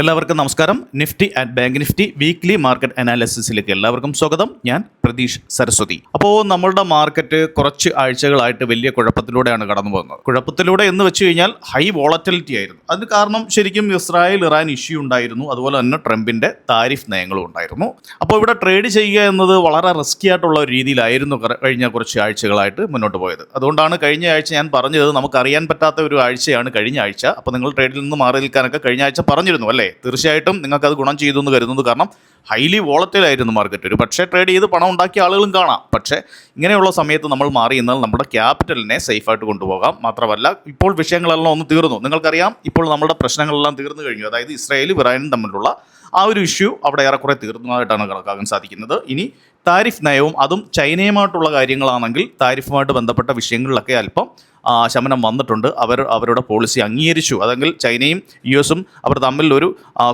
എല്ലാവർക്കും നമസ്കാരം. Nifty and bank Nifty weekly market അനാലിസിസിലേക്ക് എല്ലാവർക്കും സ്വാഗതം. ഞാൻ പ്രതീഷ് സരസ്വതി. അപ്പോൾ നമ്മളുടെ മാർക്കറ്റ് കുറച്ച് ആഴ്ചകളായിട്ട് വലിയ കുഴപ്പത്തിലൂടെയാണ് കടന്നു പോകുന്നത്. കുഴപ്പത്തിലൂടെ എന്ന് വെച്ച് കഴിഞ്ഞാൽ ഹൈ വോളറ്റിലിറ്റി ആയിരുന്നു. അതിന് കാരണം ശരിക്കും ഇസ്രായേൽ ഇറാൻ ഇഷ്യൂ ഉണ്ടായിരുന്നു, അതുപോലെ തന്നെ ട്രംപിന്റെ താരിഫ് നയങ്ങളും ഉണ്ടായിരുന്നു. അപ്പോൾ ഇവിടെ ട്രേഡ് ചെയ്യുക എന്നത് വളരെ റിസ്കി ആയിട്ടുള്ള ഒരു രീതിയിലായിരുന്നു കഴിഞ്ഞ കുറച്ച് ആഴ്ചകളായിട്ട് മുന്നോട്ട് പോയത്. അതുകൊണ്ടാണ് കഴിഞ്ഞ ആഴ്ച ഞാൻ പറഞ്ഞത് നമുക്കറിയാൻ പറ്റാത്ത ഒരു ആഴ്ചയാണ് കഴിഞ്ഞ ആഴ്ച. അപ്പോൾ നിങ്ങൾ ട്രേഡിൽ നിന്ന് മാറി നിൽക്കാനൊക്കെ കഴിഞ്ഞ ആഴ്ച പറഞ്ഞിരുന്നു അല്ലേ? തീർച്ചയായിട്ടും നിങ്ങൾക്ക് അത് ഗുണം ചെയ്തു എന്ന് കരുതുന്നത്. കാരണം ഹൈലി വോളറ്റൈൽ ആയിരുന്നു മാർക്കറ്റ്. ഒരു പക്ഷേ ട്രേഡ് ചെയ്ത് പണം ഉണ്ടാക്കിയ ആളുകളും കാണാം. പക്ഷേ ഇങ്ങനെയുള്ള സമയത്ത് നമ്മൾ മാറി എന്നാൽ നമ്മുടെ ക്യാപിറ്റലിനെ സേഫായിട്ട് കൊണ്ടുപോകാം. മാത്രമല്ല ഇപ്പോൾ വിഷയങ്ങളെല്ലാം ഒന്ന് തീർന്നു. നിങ്ങൾക്കറിയാം, ഇപ്പോൾ നമ്മുടെ പ്രശ്നങ്ങളെല്ലാം തീർന്നു കഴിഞ്ഞു. അതായത് ഇസ്രായേലും ഇറാനും തമ്മിലുള്ള ആ ഒരു ഇഷ്യൂ അവിടെ ഏറെക്കുറെ തീർന്നതായിട്ടാണ് കണക്കാക്കാൻ സാധിക്കുന്നത്. ഇനി താരിഫ് നയവും അതും ചൈനയുമായിട്ടുള്ള കാര്യങ്ങളാണെങ്കിൽ താരിഫുമായിട്ട് ബന്ധപ്പെട്ട വിഷയങ്ങളിലൊക്കെ അല്പം ശമനം വന്നിട്ടുണ്ട്. അവരുടെ പോളിസി അംഗീകരിച്ചു. അതെങ്കിൽ ചൈനയും യു എസും അവർ തമ്മിൽ ഒരു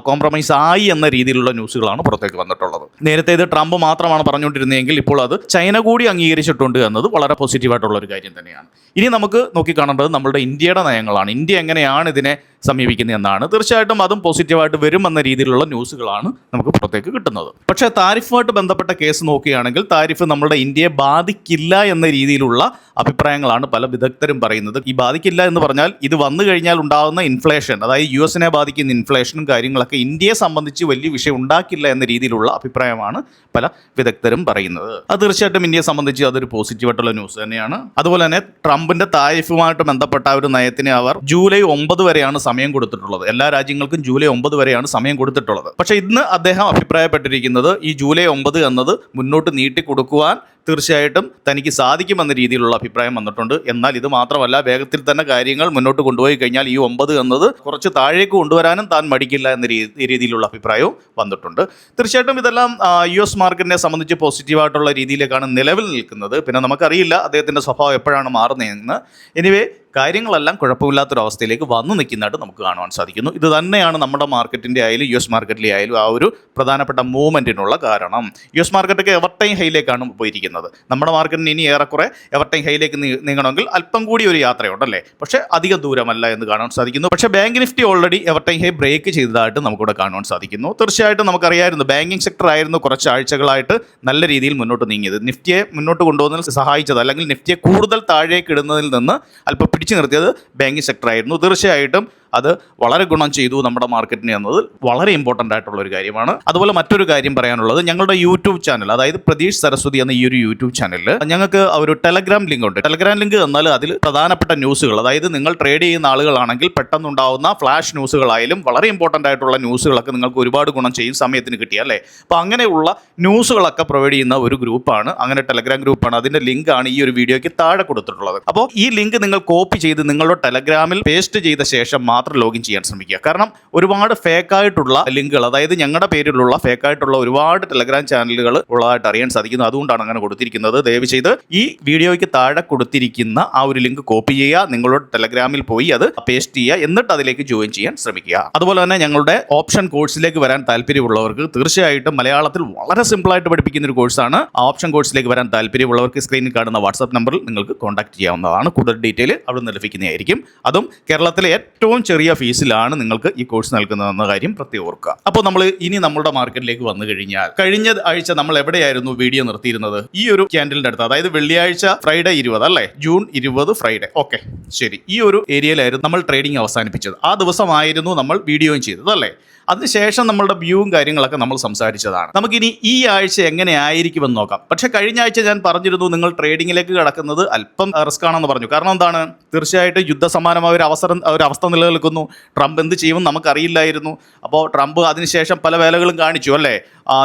കോംപ്രമൈസ് ആയി എന്ന രീതിയിലുള്ള ന്യൂസുകളാണ് പുറത്തേക്ക് വന്നിട്ടുള്ളത്. നേരത്തെ ഇത് ട്രംപ് മാത്രമാണ് പറഞ്ഞുകൊണ്ടിരുന്നതെങ്കിൽ ഇപ്പോൾ അത് ചൈന കൂടി അംഗീകരിച്ചിട്ടുണ്ട് എന്നത് വളരെ പോസിറ്റീവായിട്ടുള്ള ഒരു കാര്യം തന്നെയാണ്. ഇനി നമുക്ക് നോക്കിക്കാണേണ്ടത് നമ്മളുടെ ഇന്ത്യയുടെ നയങ്ങളാണ്. ഇന്ത്യ എങ്ങനെയാണ് ഇതിനെ സമീപിക്കുന്നത് എന്നാണ്. തീർച്ചയായിട്ടും അതും പോസിറ്റീവായിട്ട് വരുമെന്ന രീതിയിലുള്ള ന്യൂസുകളാണ് നമുക്ക് പുറത്തേക്ക് കിട്ടുന്നത്. പക്ഷേ താരിഫുമായിട്ട് ബന്ധപ്പെട്ട കേസ് നോക്കുകയാണെങ്കിൽ താരിഫ് നമ്മുടെ ഇന്ത്യയെ ബാധിക്കില്ല എന്ന രീതിയിലുള്ള അഭിപ്രായങ്ങളാണ് പല വിദഗ്ധരും പറയുന്നത്. ഈ ബാധിക്കില്ല എന്ന് പറഞ്ഞാൽ ഇത് വന്നു കഴിഞ്ഞാൽ ഉണ്ടാകുന്ന ഇൻഫ്ലേഷൻ, അതായത് യു എസിനെ ബാധിക്കുന്ന ഇൻഫ്ലേഷനും കാര്യങ്ങളൊക്കെ ഇന്ത്യയെ സംബന്ധിച്ച് വലിയ വിഷയം ഉണ്ടാക്കില്ല എന്ന രീതിയിലുള്ള അഭിപ്രായമാണ് പല വിദഗ്ധരും പറയുന്നത്. അത് തീർച്ചയായിട്ടും ഇന്ത്യയെ സംബന്ധിച്ച് അതൊരു പോസിറ്റീവായിട്ടുള്ള ന്യൂസ് തന്നെയാണ്. അതുപോലെ തന്നെ ട്രംപിന്റെ താരിഫുമായിട്ട് ബന്ധപ്പെട്ട ഒരു നയത്തിന് അവർ ജൂലൈ 9 വരെയാണ് സമയം കൊടുത്തിട്ടുള്ളത്. എല്ലാ രാജ്യങ്ങൾക്കും ജൂലൈ 9 വരെയാണ് സമയം കൊടുത്തിട്ടുള്ളത്. പക്ഷേ ഇന്ന് അദ്ദേഹം അഭിപ്രായപ്പെട്ടിരിക്കുന്നത് ഈ ജൂലൈ 9 എന്നത് മുന്നോട്ട് നീട്ടിക്കൊടുക്കുവാൻ തീർച്ചയായിട്ടും തനിക്ക് സാധിക്കുമെന്ന രീതിയിലുള്ള അഭിപ്രായം വന്നിട്ടുണ്ട്. എന്നാൽ ഇത് മാത്രമല്ല, വേഗത്തിൽ തന്നെ കാര്യങ്ങൾ മുന്നോട്ട് കൊണ്ടുപോയി കഴിഞ്ഞാൽ ഈ 9 എന്നത് കുറച്ച് താഴേക്ക് കൊണ്ടുവരാനും താൻ മടിക്കില്ല എന്ന രീതിയിലുള്ള അഭിപ്രായവും വന്നിട്ടുണ്ട്. തീർച്ചയായിട്ടും ഇതെല്ലാം യു എസ് മാർക്കറ്റിനെ സംബന്ധിച്ച് പോസിറ്റീവായിട്ടുള്ള രീതിയിലേക്കാണ് നിലവിൽ നിൽക്കുന്നത്. പിന്നെ നമുക്കറിയില്ല അദ്ദേഹത്തിൻ്റെ സ്വഭാവം എപ്പോഴാണ് മാറുന്നതെന്ന്. എനിവേ കാര്യങ്ങളെല്ലാം കുഴപ്പമില്ലാത്തൊരവസ്ഥയിലേക്ക് വന്നു നിൽക്കുന്നതായിട്ട് നമുക്ക് കാണുവാൻ സാധിക്കുന്നു. ഇത് തന്നെയാണ് നമ്മുടെ മാർക്കറ്റിൻ്റെ ആയാലും യു എസ് മാർക്കറ്റിലെ ആയാലും ആ ഒരു പ്രധാനപ്പെട്ട മൂവ്മെൻറ്റിനുള്ള കാരണം. യു എസ് മാർക്കറ്റൊക്കെ എവർടൈം ഹൈയിലേക്കാണ് പോയിരിക്കുന്നത്. നമ്മുടെ മാർക്കറ്റിന് ഇനി ഏറെക്കുറെ എവർടൈം ഹൈയിലേക്ക് നീങ്ങണമെങ്കിൽ അല്പം കൂടി ഒരു യാത്രയുണ്ടല്ലേ, പക്ഷേ അധികം ദൂരമല്ല എന്ന് കാണാൻ സാധിക്കുന്നു. പക്ഷേ bank Nifty already ever time high break ചെയ്തതായിട്ട് നമുക്കിവിടെ കാണുവാൻ സാധിക്കുന്നു. തീർച്ചയായിട്ടും നമുക്കറിയായിരുന്നു ബാങ്കിങ് സെക്ടർ ആയിരുന്നു കുറച്ച് ആഴ്ചകളായിട്ട് നല്ല രീതിയിൽ മുന്നോട്ട് നീങ്ങിയത്. നിഫ്റ്റിയെ മുന്നോട്ട് കൊണ്ടുപോകുന്നതിൽ സഹായിച്ചത്, അല്ലെങ്കിൽ നിഫ്റ്റിയെ കൂടുതൽ താഴേക്ക് ഇടുന്നതിൽ നിന്ന് അല്പം പിടിച്ചു നിർത്തിയത് ബാങ്കിങ് സെക്ടർ ആയിരുന്നു. തീർച്ചയായിട്ടും അത് വളരെ ഗുണം ചെയ്തു നമ്മുടെ മാർക്കറ്റിന് എന്നത് വളരെ ഇമ്പോർട്ടൻ്റ് ആയിട്ടുള്ള ഒരു കാര്യമാണ്. അതുപോലെ മറ്റൊരു കാര്യം പറയാനുള്ളത്, ഞങ്ങളുടെ യൂട്യൂബ് ചാനൽ, അതായത് പ്രതീഷ് സരസ്വതി എന്ന ഈ ഒരു യൂട്യൂബ് ചാനലിൽ ഞങ്ങൾക്ക് ഒരു ടെലഗ്രാം ലിങ്ക് ഉണ്ട്. ടെലഗ്രാം ലിങ്ക് എന്നാൽ അതിൽ പ്രധാനപ്പെട്ട ന്യൂസുകൾ, അതായത് നിങ്ങൾ ട്രേഡ് ചെയ്യുന്ന ആളുകളാണെങ്കിൽ പെട്ടെന്നുണ്ടാവുന്ന ഫ്ലാഷ് ന്യൂസുകളായാലും വളരെ ഇമ്പോർട്ടൻ്റ് ആയിട്ടുള്ള ന്യൂസുകളൊക്കെ നിങ്ങൾക്ക് ഒരുപാട് ഗുണം ചെയ്യും സമയത്തിന് കിട്ടിയ അല്ലേ. അപ്പോൾ അങ്ങനെയുള്ള ന്യൂസുകളൊക്കെ പ്രൊവൈഡ് ചെയ്യുന്ന ഒരു ഗ്രൂപ്പാണ്, അങ്ങനെ ടെലഗ്രാം ഗ്രൂപ്പാണ്. അതിൻ്റെ ലിങ്കാണ് ഈ ഒരു വീഡിയോയ്ക്ക് താഴെ കൊടുത്തിട്ടുള്ളത്. അപ്പോൾ ഈ ലിങ്ക് നിങ്ങൾ കോപ്പി ചെയ്ത് നിങ്ങളുടെ ടെലഗ്രാമിൽ പേസ്റ്റ് ചെയ്ത ശേഷം മാത്രം ലോഗിൻ ചെയ്യാൻ ശ്രമിക്കുക. കാരണം ഒരുപാട് ഫേക്കായിട്ടുള്ള ലിങ്കുകൾ, അതായത് ഞങ്ങളുടെ പേരിലുള്ള ഫേക്കായിട്ടുള്ള ഒരുപാട് ടെലഗ്രാം ചാനലുകൾ ഉള്ളതായിട്ട് അറിയാൻ സാധിക്കുന്നു. അതുകൊണ്ടാണ് അങ്ങനെ കൊടുത്തിരിക്കുന്നത്. ദയവ് ചെയ്ത് ഈ വീഡിയോയ്ക്ക് താഴെ കൊടുത്തിരിക്കുന്ന ആ ഒരു ലിങ്ക് കോപ്പി ചെയ്യുക, നിങ്ങളുടെ ടെലഗ്രാമിൽ പോയി അത് പേസ്റ്റ് ചെയ്യുക, എന്നിട്ട് അതിലേക്ക് ജോയിൻ ചെയ്യാൻ ശ്രമിക്കുക. അതുപോലെ തന്നെ ഞങ്ങളുടെ ഓപ്ഷൻ കോഴ്സിലേക്ക് വരാൻ താല്പര്യമുള്ളവർക്ക് തീർച്ചയായിട്ടും മലയാളത്തിൽ വളരെ സിമ്പിളായിട്ട് പഠിപ്പിക്കുന്ന ഒരു കോഴ്സാണ്. ആ ഓപ്ഷൻ കോഴ്സിലേക്ക് വരാൻ താല്പര്യമുള്ളവർക്ക് സ്ക്രീനിൽ കാണുന്ന വാട്സാപ്പ് നമ്പറിൽ നിങ്ങൾക്ക് കോൺടാക്ട് ചെയ്യാവുന്നതാണ്. കൂടുതൽ ഡീറ്റെയിൽ അവിടെ നിന്ന് ലഭിക്കുന്നതായിരിക്കും. അതും കേരളത്തിലെ ഏറ്റവും ചെറിയ ഫീസിലാണ് നിങ്ങൾക്ക് ഈ കോഴ്സ് നൽകുന്നതെന്ന കാര്യം പ്രത്യേകം ഓർക്കുക. അപ്പോൾ നമ്മൾ ഇനി നമ്മുടെ മാർക്കറ്റിലേക്ക് വന്നു കഴിഞ്ഞാൽ, കഴിഞ്ഞ ആഴ്ച നമ്മൾ എവിടെയായിരുന്നു വീഡിയോ നിർത്തിയിരുന്നത്? ഈ ഒരു ക്യാൻഡലിന്റെ അടുത്ത്, അതായത് വെള്ളിയാഴ്ച ഫ്രൈഡേ 20 അല്ലേ, ജൂൺ 20 ഫ്രൈഡേ. ഓക്കെ, ശരി. ഈ ഒരു ഏരിയയിലായിരുന്നു നമ്മൾ ട്രേഡിംഗ് അവസാനിപ്പിച്ചത്. ആ ദിവസമായിരുന്നു നമ്മൾ വീഡിയോയും ചെയ്തത് അല്ലേ. അതിനുശേഷം നമ്മളുടെ വ്യൂവും കാര്യങ്ങളൊക്കെ നമ്മൾ സംസാരിച്ചതാണ്. നമുക്കിനി ഈ ആഴ്ച എങ്ങനെ ആയിരിക്കുമെന്ന് നോക്കാം. പക്ഷേ കഴിഞ്ഞ ആഴ്ച ഞാൻ പറഞ്ഞിരുന്നു നിങ്ങൾ ട്രേഡിങ്ങിലേക്ക് കടക്കുന്നത് അല്പം റിസ്ക് ആണെന്ന് പറഞ്ഞു. കാരണം എന്താണ്? തീർച്ചയായിട്ടും യുദ്ധസമാനമായ ഒരു അവസ്ഥ നിലനിൽക്കുന്നു. ട്രംപ് എന്ത് ചെയ്യുമെന്ന് നമുക്കറിയില്ലായിരുന്നു. അപ്പോൾ ട്രംപ് അതിനുശേഷം പല വേലകളും കാണിച്ചു അല്ലേ.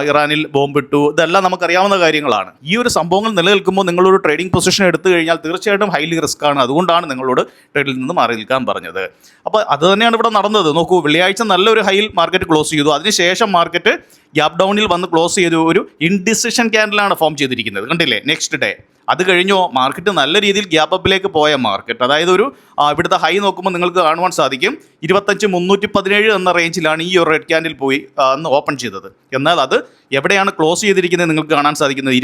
ഇറാനിൽ ബോംബിട്ടു, ഇതെല്ലാം നമുക്കറിയാവുന്ന കാര്യങ്ങളാണ്. ഈ ഒരു സംഭവങ്ങൾ നിലനിൽക്കുമ്പോൾ നിങ്ങളൊരു ട്രേഡിംഗ് പൊസിഷൻ എടുത്തു കഴിഞ്ഞാൽ തീർച്ചയായിട്ടും ഹൈലി റിസ്ക് ആണ്. അതുകൊണ്ടാണ് നിങ്ങളോട് ട്രേഡിൽ നിന്ന് മാറി നിൽക്കാൻ പറഞ്ഞത്. അപ്പോൾ അത് തന്നെയാണ് ഇവിടെ നടന്നത്. നോക്കൂ, വെള്ളിയാഴ്ച നല്ലൊരു ഹൈയിൽ മാർക്കറ്റ് ക്ലോസ് ചെയ്തു. അതിനുശേഷം മാർക്കറ്റ് ഗ്യാപ് ഡൗണിൽ വന്ന് ക്ലോസ് ചെയ്തു. ഒരു ഇൻഡിസിഷൻ ക്യാൻഡിലാണ് ഫോം ചെയ്തിരിക്കുന്നത്, കണ്ടില്ലേ. നെക്സ്റ്റ് ഡേ അത് കഴിഞ്ഞോ മാർക്കറ്റ് നല്ല രീതിയിൽ ഗ്യാപ്പ് അപ്പിലേക്ക് പോയ മാർക്കറ്റ്, അതായത് ഒരു ഇവിടുത്തെ ഹൈ നോക്കുമ്പോൾ നിങ്ങൾക്ക് കാണുവാൻ സാധിക്കും 25,317 എന്ന റേഞ്ചിലാണ് ഈ ഒരു റെഡ് ക്യാൻഡിൽ പോയി അന്ന് ഓപ്പൺ ചെയ്തത്. എന്നാൽ അത് എവിടെയാണ് ക്ലോസ് ചെയ്തിരിക്കുന്നത് നിങ്ങൾക്ക് കാണാൻ സാധിക്കുന്നത്?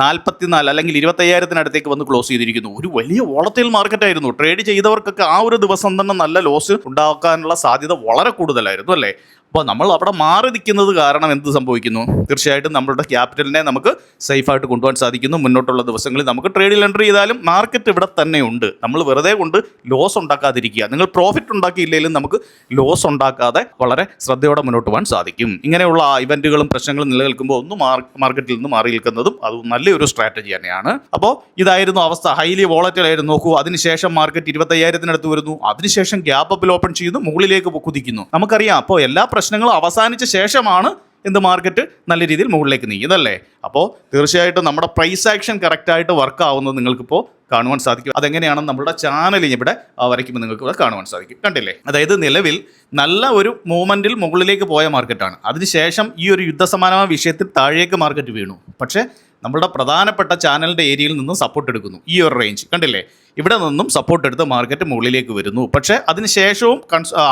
44 അല്ലെങ്കിൽ 25,000 വന്ന് ക്ലോസ് ചെയ്തിരിക്കുന്നു. ഒരു വലിയ വോളറ്റൈൽ മാർക്കറ്റ് ആയിരുന്നു. ട്രേഡ് ചെയ്തവർക്കൊക്കെ ആ ഒരു ദിവസം തന്നെ നല്ല ലോസ് ഉണ്ടാക്കാനുള്ള സാധ്യത വളരെ കൂടുതലായിരുന്നു അല്ലേ. അപ്പോൾ നമ്മൾ അവിടെ മാറി നിൽക്കുന്നത് കാരണം എന്ത് സംഭവിക്കുന്നു? തീർച്ചയായിട്ടും നമ്മളുടെ ക്യാപിറ്റലിനെ നമുക്ക് സേഫായിട്ട് കൊണ്ടുപോകാൻ സാധിക്കുന്നു. മുന്നോട്ടുള്ള ദിവസങ്ങളിൽ നമുക്ക് ട്രേഡിൽ എൻട്രി ചെയ്താലും മാർക്കറ്റ് ഇവിടെ തന്നെ ഉണ്ട്. നമ്മൾ വെറുതെ കൊണ്ട് ലോസ് ഉണ്ടാക്കാതിരിക്കുക. നിങ്ങൾ പ്രോഫിറ്റ് ഉണ്ടാക്കിയില്ലെങ്കിലും നമുക്ക് ലോസ് ഉണ്ടാക്കാതെ വളരെ ശ്രദ്ധയോടെ മുന്നോട്ട് പോകാൻ സാധിക്കും. ഇങ്ങനെയുള്ള ഇവന്റുകളും പ്രശ്നങ്ങളും നിലനിൽക്കുമ്പോൾ ഒന്ന് മാർക്കറ്റിൽ നിന്ന് മാറി നിൽക്കുന്നതും അത് നല്ലൊരു സ്ട്രാറ്റജി തന്നെയാണ്. അപ്പോൾ ഇതായിരുന്നു അവസ്ഥ. ഹൈലി വോളറ്റൈൽ ആയിരുന്നു. നോക്കൂ, അതിനുശേഷം മാർക്കറ്റ് 25,000 വരുന്നു. അതിനുശേഷം ഗ്യാപ്പ് അപ്പിൽ ഓപ്പൺ ചെയ്യുന്നു, മുകളിലേക്ക് കുതിക്കുന്നു. നമുക്കറിയാം, അപ്പോൾ എല്ലാ പ്രശ്നങ്ങളും അവസാനിച്ച ശേഷമാണ് എന്ത് മാർക്കറ്റ് നല്ല രീതിയിൽ മുകളിലേക്ക് നീങ്ങിയതല്ലേ. അപ്പോൾ തീർച്ചയായിട്ടും നമ്മുടെ പ്രൈസ് ആക്ഷൻ കറക്റ്റായിട്ട് വർക്ക് ആവുന്നത് നിങ്ങൾക്കിപ്പോൾ കാണുവാൻ സാധിക്കും. അതെങ്ങനെയാണെന്ന് നമ്മുടെ ചാനലിൽ ഇവിടെ വരയ്ക്കുമ്പോൾ നിങ്ങൾക്ക് ഇവിടെ കാണുവാൻ സാധിക്കും. കണ്ടില്ലേ? അതായത് നിലവിൽ നല്ല ഒരു മൂവ്മെൻറ്റിൽ മുകളിലേക്ക് പോയ മാർക്കറ്റാണ്. അതിനുശേഷം ഈ ഒരു യുദ്ധസമാനമായ വിഷയത്തിൽ താഴേക്ക് മാർക്കറ്റ് വീണു. പക്ഷേ നമ്മളുടെ പ്രധാനപ്പെട്ട ചാനലിൻ്റെ ഏരിയയിൽ നിന്നും സപ്പോർട്ട് എടുക്കുന്നു. ഈ ഒരു റേഞ്ച് കണ്ടില്ലേ? ഇവിടെ നിന്നും സപ്പോർട്ട് എടുത്ത് മാർക്കറ്റ് മുകളിലേക്ക് വരുന്നു. പക്ഷേ അതിനുശേഷവും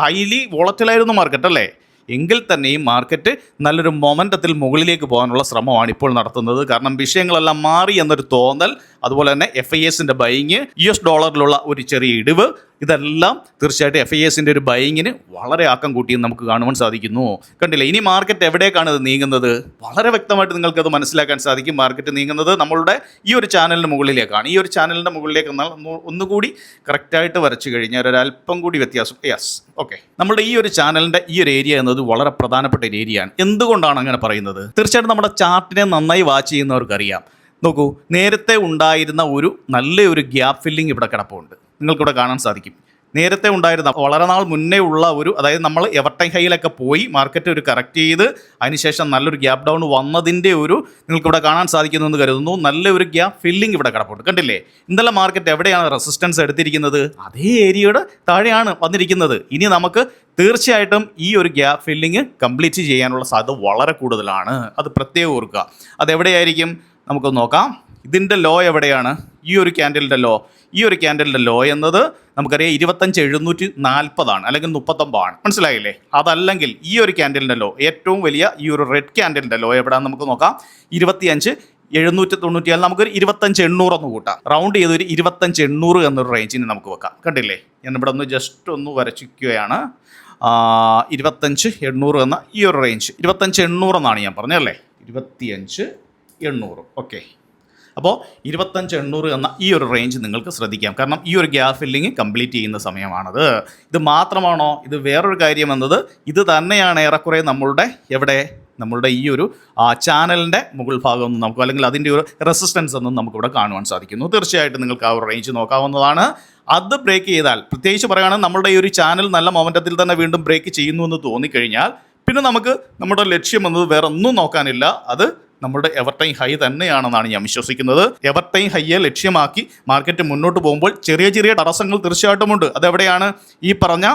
ഹൈലി വോളറ്റൈലായിരുന്നു മാർക്കറ്റ് അല്ലേ. എങ്കിൽ തന്നെയും മാർക്കറ്റ് നല്ലൊരു മൊമെൻറ്റത്തിൽ മുകളിലേക്ക് പോകാനുള്ള ശ്രമമാണ് ഇപ്പോൾ നടത്തുന്നത്. കാരണം വിഷയങ്ങളെല്ലാം മാറി എന്നൊരു തോന്നൽ, അതുപോലെ തന്നെ FISന്റെ ബൈയിങ്, US$ലുള്ള ഒരു ചെറിയ ഇടിവ്, ഇതെല്ലാം തീർച്ചയായിട്ടും FISന്റെ ഒരു ബൈയിങ്ങിന് വളരെ ആക്കം കൂട്ടിയെന്ന് നമുക്ക് കാണുവാൻ സാധിക്കുന്നു. കണ്ടില്ലേ? ഇനി മാർക്കറ്റ് എവിടേക്കാണ് ഇത് നീങ്ങുന്നത്? വളരെ വ്യക്തമായിട്ട് നിങ്ങൾക്കത് മനസ്സിലാക്കാൻ സാധിക്കും. മാർക്കറ്റ് നീങ്ങുന്നത് നമ്മളുടെ ഈ ഒരു ചാനലിന് മുകളിലേക്കാണ്. ഈ ഒരു ചാനലിൻ്റെ മുകളിലേക്ക് എന്നാൽ ഒന്നുകൂടി കറക്റ്റായിട്ട് വരച്ചു കഴിഞ്ഞാൽ ഒരല്പം കൂടി വ്യത്യാസം. Yes, okay. നമ്മുടെ ഈ ഒരു ചാനലിൻ്റെ ഈ ഒരു ഏരിയ എന്നത് വളരെ പ്രധാനപ്പെട്ട ഒരു ഏരിയയാണ്. എന്തുകൊണ്ടാണ് അങ്ങനെ പറയുന്നത്? തീർച്ചയായിട്ടും നമ്മുടെ ചാർട്ടിനെ നന്നായി വാച്ച് ചെയ്യുന്നവർക്കറിയാം. നോക്കൂ, നേരത്തെ ഉണ്ടായിരുന്ന ഒരു നല്ലൊരു ഗ്യാപ്പ് ഫില്ലിംഗ് ഇവിടെ കിടപ്പുണ്ട്. നിങ്ങൾക്കിവിടെ കാണാൻ സാധിക്കും. നേരത്തെ ഉണ്ടായിരുന്ന വളരെ നാൾ മുന്നേ ഉള്ള ഒരു, അതായത് നമ്മൾ എവർടൈം ഹൈയിലൊക്കെ പോയി മാർക്കറ്റ് ഒരു കറക്റ്റ് ചെയ്ത് അതിനുശേഷം നല്ലൊരു ഗ്യാപ്പ് ഡൗൺ വന്നതിൻ്റെ ഒരു നിങ്ങൾക്കിവിടെ കാണാൻ സാധിക്കുന്നു എന്ന് കരുതുന്നു. നല്ലൊരു ഗ്യാപ്പ് ഫില്ലിംഗ് ഇവിടെ കിടപ്പുണ്ട്. കണ്ടില്ലേ? ഇന്നലെ മാർക്കറ്റ് എവിടെയാണ് റെസിസ്റ്റൻസ് എടുത്തിരിക്കുന്നത്? അതേ ഏരിയയുടെ താഴെയാണ് വന്നിരിക്കുന്നത്. ഇനി നമുക്ക് തീർച്ചയായിട്ടും ഈ ഒരു ഗ്യാപ്പ് ഫില്ലിംഗ് കംപ്ലീറ്റ് ചെയ്യാനുള്ള സാധ്യത വളരെ കൂടുതലാണ്. അത് പ്രത്യേകം ഓർക്കുക. അതെവിടെയായിരിക്കും നമുക്ക് നോക്കാം. ഇതിൻ്റെ ലോ എവിടെയാണ്? ഈ ഒരു ക്യാൻഡലിൻ്റെ ലോ. ഈ ഒരു ക്യാൻഡലിൻ്റെ ലോ എന്നത് നമുക്കറിയാം 25,740 അല്ലെങ്കിൽ 39. മനസ്സിലായില്ലേ? അതല്ലെങ്കിൽ ഈ ഒരു ക്യാൻഡലിൻ്റെ ലോ, ഏറ്റവും വലിയ ഈ ഒരു റെഡ് ക്യാൻഡലിൻ്റെ ലോ എവിടെയാണെന്ന് നമുക്ക് നോക്കാം. 25,790. നമുക്കൊരു 25,800 ഒന്ന് കൂട്ടാം. റൗണ്ട് ചെയ്ത് ഒരു 25,800 എന്നൊരു റേഞ്ചിന് നമുക്ക് വെക്കാം. കണ്ടില്ലേ? ഞാൻ ഇവിടെ ഒന്ന് ജസ്റ്റ് ഒന്ന് വരച്ചിരിക്കുകയാണ്. 25,800 എന്ന ഈ ഒരു റേഞ്ച്, 25,800 എന്നാണ് ഞാൻ പറഞ്ഞല്ലേ. 25,800. ഓക്കെ. അപ്പോൾ 25,800 എന്ന ഈ ഒരു റേഞ്ച് നിങ്ങൾക്ക് ശ്രദ്ധിക്കാം. കാരണം ഈ ഒരു ഗ്യാപ്പ് ഫില്ലിങ് കംപ്ലീറ്റ് ചെയ്യുന്ന സമയമാണത്. ഇത് മാത്രമാണോ? ഇത് വേറൊരു കാര്യം എന്നത് ഇത് തന്നെയാണ് ഏറെക്കുറെ നമ്മളുടെ ഈ ഒരു ചാനലിൻ്റെ മുകൾ ഭാഗം ഒന്നും നമുക്ക്, അല്ലെങ്കിൽ അതിൻ്റെ ഒരു റെസിസ്റ്റൻസ് ഒന്നും നമുക്കിവിടെ കാണുവാൻ സാധിക്കുന്നു. തീർച്ചയായിട്ടും നിങ്ങൾക്ക് ആ ഒരു റേഞ്ച് നോക്കാവുന്നതാണ്. അത് ബ്രേക്ക് ചെയ്താൽ, പ്രത്യേകിച്ച് പറയുകയാണെങ്കിൽ നമ്മളുടെ ഈ ഒരു ചാനൽ നല്ല മൊമെൻറ്റത്തിൽ തന്നെ വീണ്ടും ബ്രേക്ക് ചെയ്യുന്നു എന്ന് തോന്നിക്കഴിഞ്ഞാൽ പിന്നെ നമുക്ക് നമ്മുടെ ലക്ഷ്യം എന്നത് വേറെ ഒന്നും നോക്കാനില്ല. അത് നമ്മുടെ എവർടൈം ഹൈ തന്നെയാണെന്നാണ് ഞാൻ വിശ്വസിക്കുന്നത്. എവർടൈം ഹൈയെ ലക്ഷ്യമാക്കി മാർക്കറ്റ് മുന്നോട്ട് പോകുമ്പോൾ ചെറിയ ചെറിയ തടസ്സങ്ങൾ തീർച്ചയായിട്ടുമുണ്ട്. അതെവിടെയാണ്? ഈ പറഞ്ഞ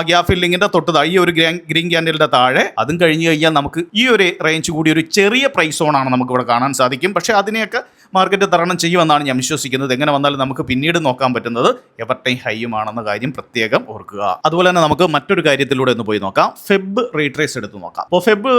ഗ്യാപ്പ് ഫില്ലിങ്ങിൻ്റെ തൊട്ട് ഈ ഒരു ഗ്രീൻ ക്യാൻഡലിൻ്റെ താഴെ. അതും കഴിഞ്ഞ് കഴിഞ്ഞാൽ നമുക്ക് ഈ ഒരു റേഞ്ച് കൂടി ഒരു ചെറിയ പ്രൈസ് സോണാണ് നമുക്കിവിടെ കാണാൻ സാധിക്കും. പക്ഷേ അതിനെയൊക്കെ മാർക്കറ്റ് തരണം ചെയ്യുമെന്നാണ് ഞാൻ വിശ്വസിക്കുന്നത്. എങ്ങനെ വന്നാലും നമുക്ക് പിന്നീട് നോക്കാൻ പറ്റുന്നത് എവർടൈം ഹൈയുമാണെന്ന കാര്യം പ്രത്യേകം ഓർക്കുക. അതുപോലെ തന്നെ നമുക്ക് മറ്റൊരു കാര്യത്തിലൂടെ ഒന്ന് പോയി നോക്കാം. ഫെബ് റീട്രേസ് എടുത്ത് നോക്കാം. അപ്പോൾ ഫെബ്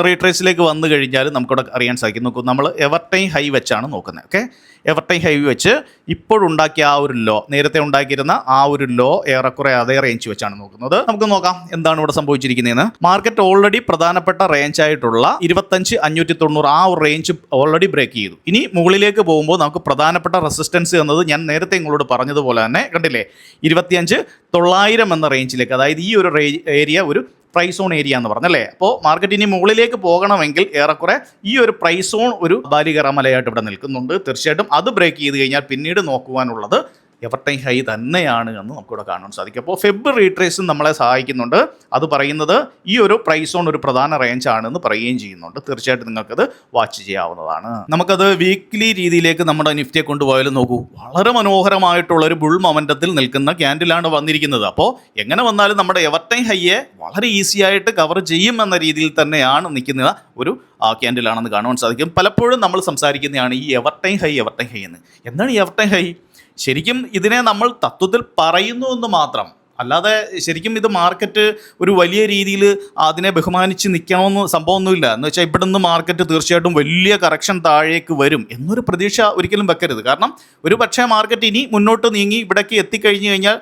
റീട്രേസിലേക്ക് വന്നു കഴിഞ്ഞാൽ നമുക്കിവിടെ അറിയാൻ സാധിക്കും. നോക്കൂ, നമ്മൾ എവർടൈം ഹൈ വെച്ചാണ് നോക്കുന്നത്. ഓക്കെ, എവർടൈം ഹൈ വെച്ച് ഇപ്പോഴുണ്ടാക്കിയ ആ ഒരു ലോ, നേരത്തെ ഉണ്ടാക്കിയിരുന്ന ആ ഒരു ലോ ഏറെക്കുറെ അതേ റേഞ്ച് വെച്ചാണ് നോക്കുന്നത്. നമുക്ക് നോക്കാം എന്താണ് ഇവിടെ സംഭവിച്ചിരിക്കുന്നതെന്ന്. മാർക്കറ്റ് ഓൾറെഡി പ്രധാനപ്പെട്ട റേഞ്ച് ആയിട്ടുള്ള 25,590 ആ ഒരു റേഞ്ച് ഓൾറെഡി ബ്രേക്ക് ചെയ്തു. ഇനി മുകളിലേക്ക് പോകുമ്പോൾ നമുക്ക് പ്രധാനപ്പെട്ട റെസിസ്റ്റൻസ് എന്നത് ഞാൻ നേരത്തെ നിങ്ങളോട് പറഞ്ഞതുപോലെ തന്നെ കണ്ടില്ലേ, 25,900 എന്ന റേഞ്ചിലേക്ക്, അതായത് ഈ ഒരു ഏരിയ ഒരു പ്രൈസ് സോൺ ഏരിയ എന്ന് പറഞ്ഞല്ലേ. അപ്പോൾ മാർക്കറ്റ് ഇനി മുകളിലേക്ക് പോകണമെങ്കിൽ ഏറെക്കുറെ ഈ ഒരു പ്രൈസ് സോൺ ഒരു ബാലികറമലയായിട്ട് ഇവിടെ നിൽക്കുന്നുണ്ട്. തീർച്ചയായിട്ടും അത് ബ്രേക്ക് ചെയ്ത് കഴിഞ്ഞാൽ പിന്നീട് നോക്കുവാനുള്ളത് എവർടൈം ഹൈ തന്നെയാണ് എന്ന് നമുക്കിവിടെ കാണാൻ സാധിക്കും. അപ്പോൾ ഫെബ് റീട്രേസും നമ്മളെ സഹായിക്കുന്നുണ്ട്. അത് പറയുന്നത് ഈ ഒരു പ്രൈസ് സോൺ ഒരു പ്രധാന റേഞ്ച് ആണെന്ന് പറയുകയും ചെയ്യുന്നുണ്ട്. തീർച്ചയായിട്ടും നിങ്ങൾക്കത് വാച്ച് ചെയ്യാവുന്നതാണ്. നമുക്കത് വീക്ക്ലി രീതിയിലേക്ക് നമ്മുടെ നിഫ്റ്റിയെ കൊണ്ടുപോയാലും നോക്കൂ, വളരെ മനോഹരമായിട്ടുള്ളൊരു ബുൾ മൊമെൻറ്റത്തിൽ നിൽക്കുന്ന ക്യാൻഡിലാണ് വന്നിരിക്കുന്നത്. അപ്പോൾ എങ്ങനെ വന്നാലും നമ്മുടെ എവർടൈം ഹൈയെ വളരെ ഈസി ആയിട്ട് കവർ ചെയ്യും എന്ന രീതിയിൽ തന്നെയാണ് നിൽക്കുന്ന ഒരു ക്യാൻഡിലാണെന്ന് കാണുവാൻ സാധിക്കും. പലപ്പോഴും നമ്മൾ സംസാരിക്കുന്നതാണ് ഈ എവർടൈം ഹൈ എന്ന്. എന്താണ് ഈ എവർടൈം ഹൈ? ശരിക്കും ഇതിനെ നമ്മൾ തത്വത്തിൽ പറയുന്നു എന്ന് മാത്രം. അല്ലാതെ ശരിക്കും ഇത് മാർക്കറ്റ് ഒരു വലിയ രീതിയിൽ അതിനെ ബഹുമാനിച്ച് നിൽക്കണമെന്ന് സംഭവമൊന്നുമില്ല. എന്ന് വെച്ചാൽ ഇവിടെ നിന്ന് മാർക്കറ്റ് തീർച്ചയായിട്ടും വലിയ കറക്ഷൻ താഴേക്ക് വരും എന്നൊരു പ്രതീക്ഷ ഒരിക്കലും വെക്കരുത്. കാരണം ഒരു പക്ഷേ മാർക്കറ്റ് ഇനി മുന്നോട്ട് നീങ്ങി ഇവിടേക്ക് എത്തിക്കഴിഞ്ഞു കഴിഞ്ഞാൽ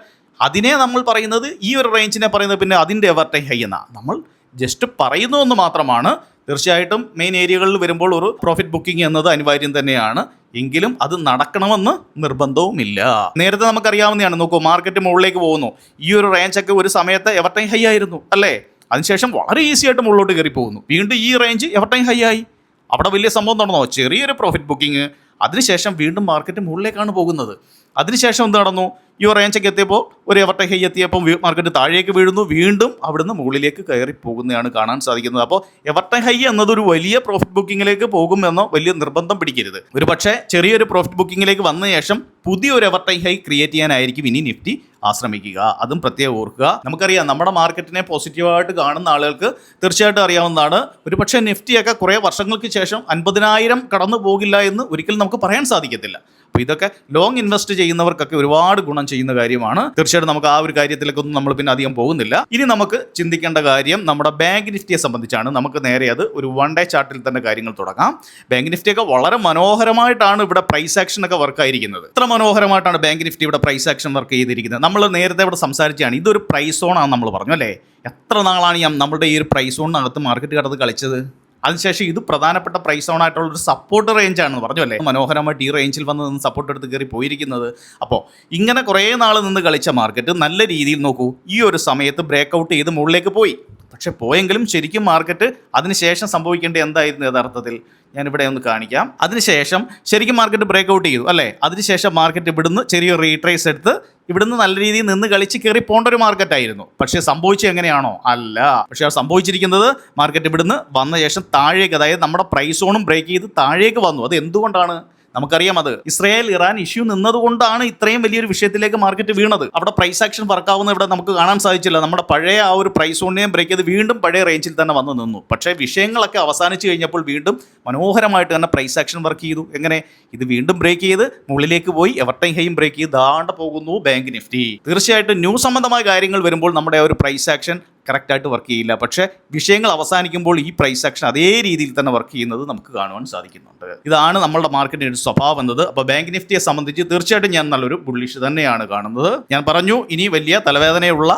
അതിനെ നമ്മൾ പറയുന്നത്, ഈ ഒരു റേഞ്ചിനെ പറയുന്നത് പിന്നെ അതിൻ്റെ എവർ ടൈം ഹൈ എന്നാണ്. നമ്മൾ ജസ്റ്റ് പറയുന്നു എന്ന് മാത്രമാണ്. തീർച്ചയായിട്ടും മെയിൻ ഏരിയകളിൽ വരുമ്പോൾ ഒരു പ്രോഫിറ്റ് ബുക്കിംഗ് എന്നത് അനിവാര്യം തന്നെയാണ്. എങ്കിലും അത് നടക്കണമെന്ന് നിർബന്ധവുമില്ല. നേരത്തെ നമുക്കറിയാവുന്നതാണ്. നോക്കൂ, മാർക്കറ്റ് മുകളിലേക്ക് പോകുന്നു. ഈ ഒരു റേഞ്ചൊക്കെ ഒരു സമയത്ത് എവർ ടൈം ഹൈ ആയിരുന്നു അല്ലേ? അതിനുശേഷം വളരെ ഈസി ആയിട്ട് മുകളിലോട്ട് കയറി പോകുന്നു. വീണ്ടും ഈ റേഞ്ച് എവർ ടൈം ഹൈ ആയി. അവിടെ വലിയ സംഭവം നടന്നോ? ചെറിയൊരു പ്രോഫിറ്റ് ബുക്കിംഗ്. അതിനുശേഷം വീണ്ടും മാർക്കറ്റ് മുകളിലേക്കാണ് പോകുന്നത്. അതിനുശേഷം എന്ത് നടന്നു? ഈ റേഞ്ചൊക്കെ എത്തിയപ്പോൾ ഒരു എവർ ടൈം ഹൈ എത്തിയപ്പോൾ മാർക്കറ്റ് താഴേക്ക് വീഴുന്നു. വീണ്ടും അവിടുന്ന് മുകളിലേക്ക് കയറി പോകുന്നതാണ് കാണാൻ സാധിക്കുന്നത്. അപ്പോൾ എവർ ടൈം ഹൈ എന്നതൊരു വലിയ പ്രോഫിറ്റ് ബുക്കിങ്ങിലേക്ക് പോകുമെന്നോ വലിയ നിർബന്ധം പിടിക്കരുത്. ഒരു പക്ഷേ ചെറിയൊരു പ്രോഫിറ്റ് ബുക്കിങ്ങിലേക്ക് വന്ന ശേഷം പുതിയൊരു എവർ ടൈം ഹൈ ക്രിയേറ്റ് ചെയ്യാനായിരിക്കും ഇനി നിഫ്റ്റി ആശ്രമിക്കുക. അതും പ്രത്യേകം ഓർക്കുക. നമുക്കറിയാം, നമ്മുടെ മാർക്കറ്റിനെ പോസിറ്റീവായിട്ട് കാണുന്ന ആളുകൾക്ക് തീർച്ചയായിട്ടും അറിയാവുന്നതാണ്. ഒരു പക്ഷേ നിഫ്റ്റിയൊക്കെ കുറേ വർഷങ്ങൾക്ക് ശേഷം 50,000 കടന്നു പോകില്ല എന്ന് ഒരിക്കലും നമുക്ക് പറയാൻ സാധിക്കത്തില്ല. അപ്പോൾ ഇതൊക്കെ ലോങ് ഇൻവെസ്റ്റ് ചെയ്യുന്നവർക്കൊക്കെ ഒരുപാട് ഗുണം ചെയ്യുന്ന കാര്യമാണ്. തീർച്ചയായിട്ടും നമുക്ക് ആ ഒരു കാര്യത്തിലേക്കൊന്നും നമ്മൾ പിന്നെ അധികം പോകുന്നില്ല. ഇനി നമുക്ക് ചിന്തിക്കേണ്ട കാര്യം നമ്മുടെ ബാങ്ക് നിഫ്റ്റിയെ സംബന്ധിച്ചാണ്. നമുക്ക് നേരെ അത് ഒരു 1 ഡേ ചാർട്ടിൽ തന്നെ കാര്യങ്ങൾ തുടങ്ങാം. ബാങ്ക് നിഫ്റ്റിയൊക്കെ വളരെ മനോഹരമായിട്ടാണ് ഇവിടെ പ്രൈസ് ആക്ഷൻ ഒക്കെ വർക്ക് ആയിരിക്കുന്നത്. ഇത്ര മനോഹരമായിട്ടാണ് ബാങ്ക് നിഫ്റ്റി ഇവിടെ പ്രൈസ് ആക്ഷൻ വർക്ക് ചെയ്തിരിക്കുന്നത്. നമ്മൾ നേരത്തെ ഇവിടെ സംസാരിച്ചാണ്, ഇതൊരു പ്രൈസ് സോണാണ് നമ്മൾ പറഞ്ഞു അല്ലേ? എത്ര നാളാണ് നമ്മുടെ ഈ ഒരു പ്രൈസ് സോണിനകത്ത് മാർക്കറ്റ് കടന്ന് കളിച്ചത്? അതിനുശേഷം ഇത് പ്രധാനപ്പെട്ട പ്രൈസ് ഓൺ ആയിട്ടുള്ളൊരു സപ്പോർട്ട് റേഞ്ചാണെന്ന് പറഞ്ഞു അല്ലേ? മനോഹരമായിട്ട് ഈ റേഞ്ചിൽ വന്ന് നിന്ന് സപ്പോർട്ട് എടുത്ത് കയറി പോയിരിക്കുന്നത്. അപ്പോൾ ഇങ്ങനെ കുറേ നാൾ നിന്ന് കളിച്ച മാർക്കറ്റ് നല്ല രീതിയിൽ നോക്കൂ, ഈ ഒരു സമയത്ത് ബ്രേക്ക് ഔട്ട് ചെയ്ത് മുകളിലേക്ക് പോയി. പക്ഷെ പോയെങ്കിലും ശരിക്കും മാർക്കറ്റ് അതിനുശേഷം സംഭവിക്കേണ്ടത് എന്തായിരുന്നു യഥാർത്ഥത്തിൽ? ഞാനിവിടെ ഒന്ന് കാണിക്കാം. അതിനുശേഷം ശരിക്കും മാർക്കറ്റ് ബ്രേക്ക് ഔട്ട് ചെയ്തു അല്ലേ? അതിനുശേഷം മാർക്കറ്റ് ഇവിടുന്ന് ചെറിയൊരു റീട്രേസ് എടുത്ത് ഇവിടുന്ന് നല്ല രീതിയിൽ നിന്ന് കളിച്ച് കയറി പോകേണ്ട ഒരു മാർക്കറ്റായിരുന്നു. പക്ഷേ സംഭവിച്ചത് എങ്ങനെയാണോ? അല്ല. പക്ഷേ അത് സംഭവിച്ചിരിക്കുന്നത് മാർക്കറ്റ് ഇവിടുന്ന് വന്ന ശേഷം താഴേക്ക്, അതായത് നമ്മുടെ പ്രൈസ് സോണും ബ്രേക്ക് ചെയ്ത് താഴേക്ക് വന്നു. അത് എന്തുകൊണ്ടാണ്? നമുക്കറിയാം, അത് ഇസ്രായേൽ ഇറാൻ ഇഷ്യൂ നിന്നതുകൊണ്ടാണ് ഇത്രയും വലിയൊരു വിഷയത്തിലേക്ക് മാർക്കറ്റ് വീണത്. അവിടെ പ്രൈസ് ആക്ഷൻ വർക്കാവുന്ന ഇവിടെ നമുക്ക് കാണാൻ സാധിച്ചില്ല. നമ്മുടെ പഴയ ആ ഒരു പ്രൈസ് സോണിനെയും ബ്രേക്ക് ചെയ്ത് വീണ്ടും പഴയ റേഞ്ചിൽ തന്നെ വന്ന് നിന്നു. പക്ഷേ വിഷയങ്ങളൊക്കെ അവസാനിച്ച് കഴിഞ്ഞപ്പോൾ വീണ്ടും മനോഹരമായിട്ട് തന്നെ പ്രൈസ് ആക്ഷൻ വർക്ക് ചെയ്തു. എങ്ങനെ? ഇത് വീണ്ടും ബ്രേക്ക് ചെയ്ത് മുകളിലേക്ക് പോയി എവർ ടൈം ഹൈയും ബ്രേക്ക് ചെയ്ത് ദാണ്ട പോകുന്നു ബാങ്ക് നിഫ്റ്റി. തീർച്ചയായിട്ടും ന്യൂസ് സംബന്ധമായ കാര്യങ്ങൾ വരുമ്പോൾ നമ്മുടെ ഒരു പ്രൈസ് ആക്ഷൻ കറക്റ്റായിട്ട് വർക്ക് ചെയ്യില്ല. പക്ഷേ വിഷയങ്ങൾ അവസാനിക്കുമ്പോൾ ഈ പ്രൈസ് ആക്ഷൻ അതേ രീതിയിൽ തന്നെ വർക്ക് ചെയ്യുന്നത് നമുക്ക് കാണുവാൻ സാധിക്കുന്നുണ്ട്. ഇതാണ് നമ്മളുടെ മാർക്കറ്റിൻ്റെ ഒരു സ്വഭാവം എന്നത്. അപ്പോൾ ബാങ്ക് നിഫ്റ്റിയെ സംബന്ധിച്ച് തീർച്ചയായിട്ടും ഞാൻ നല്ലൊരു ബുള്ളിഷ് തന്നെയാണ് കാണുന്നത്. ഞാൻ പറഞ്ഞു, ഇനി വലിയ തലവേദനയുള്ള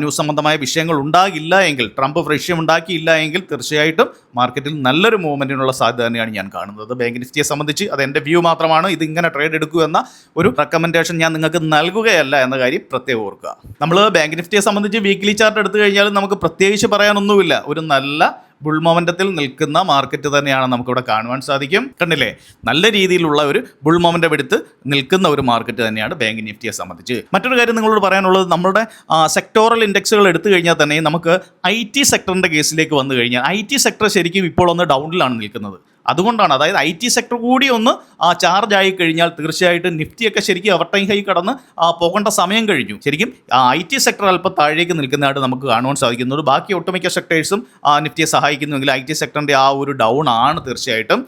ന്യൂസ് സംബന്ധമായ വിഷയങ്ങൾ ഉണ്ടാകില്ല എങ്കിൽ, ട്രംപ് വിഷയം ഉണ്ടാക്കിയില്ല എങ്കിൽ തീർച്ചയായിട്ടും മാർക്കറ്റിൽ നല്ലൊരു മൂവ്മെൻറ്റിനുള്ള സാധ്യത തന്നെയാണ് ഞാൻ കാണുന്നത്. ബാങ്ക് നിഫ്റ്റിയെ സംബന്ധിച്ച് അത് എൻ്റെ വ്യൂ മാത്രമാണ്. ഇത് ഇങ്ങനെ ട്രേഡ് എടുക്കൂ എന്ന ഒരു റെക്കമെൻഡേഷൻ ഞാൻ നിങ്ങൾക്ക് നൽകുകയല്ല എന്ന കാര്യം പ്രത്യേകം ഓർക്കുക. നമ്മൾ ബാങ്ക് നിഫ്റ്റിയെ സംബന്ധിച്ച് വീക്ക്ലി ചാർട്ട് എടുത്തു കഴിഞ്ഞാൽ നമുക്ക് പ്രത്യേകിച്ച് പറയാനൊന്നുമില്ല. ഒരു നല്ല ബുൾ മൊമെന്റത്തിൽ നിൽക്കുന്ന മാർക്കറ്റ് തന്നെയാണ് നമുക്കിവിടെ കാണുവാൻ സാധിക്കും. കണ്ടില്ലേ? നല്ല രീതിയിലുള്ള ഒരു ബുൾ മൊമെന്റം എടുത്ത് നിൽക്കുന്ന ഒരു മാർക്കറ്റ് തന്നെയാണ് ബാങ്ക് നിഫ്റ്റിയെ സംബന്ധിച്ച്. മറ്റൊരു കാര്യം നിങ്ങളോട് പറയാനുള്ളത്, നമ്മുടെ സെക്ടോറൽ ഇൻഡെക്സുകൾ എടുത്തു കഴിഞ്ഞാൽ തന്നെ നമുക്ക് IT സെക്ടറിൻ്റെ കേസിലേക്ക് വന്നു കഴിഞ്ഞാൽ IT സെക്ടർ ശരിക്കും ഇപ്പോൾ ഒന്ന് ഡൗണിലാണ് നിൽക്കുന്നത്. അതുകൊണ്ടാണ്, അതായത് IT സെക്ടർ കൂടി ഒന്ന് ചാർജ് ആയി കഴിഞ്ഞാൽ തീർച്ചയായിട്ടും നിഫ്റ്റിയൊക്കെ ശരിക്കും എവർ ടൈം ഹൈ കടന്ന് പോകേണ്ട സമയം കഴിഞ്ഞു. ശരിക്കും IT സെക്ടർ അല്പം താഴേക്ക് നിൽക്കുന്നതായിട്ട് നമുക്ക് കാണുവാൻ സാധിക്കുന്നത്. ബാക്കി ഒട്ടുമിക്ക സെക്ടേഴ്സും നിഫ്റ്റിയെ സഹായിക്കുന്നുവെങ്കിൽ IT സെക്ടറിൻ്റെ ആ ഒരു ഡൗൺ ആണ് തീർച്ചയായിട്ടും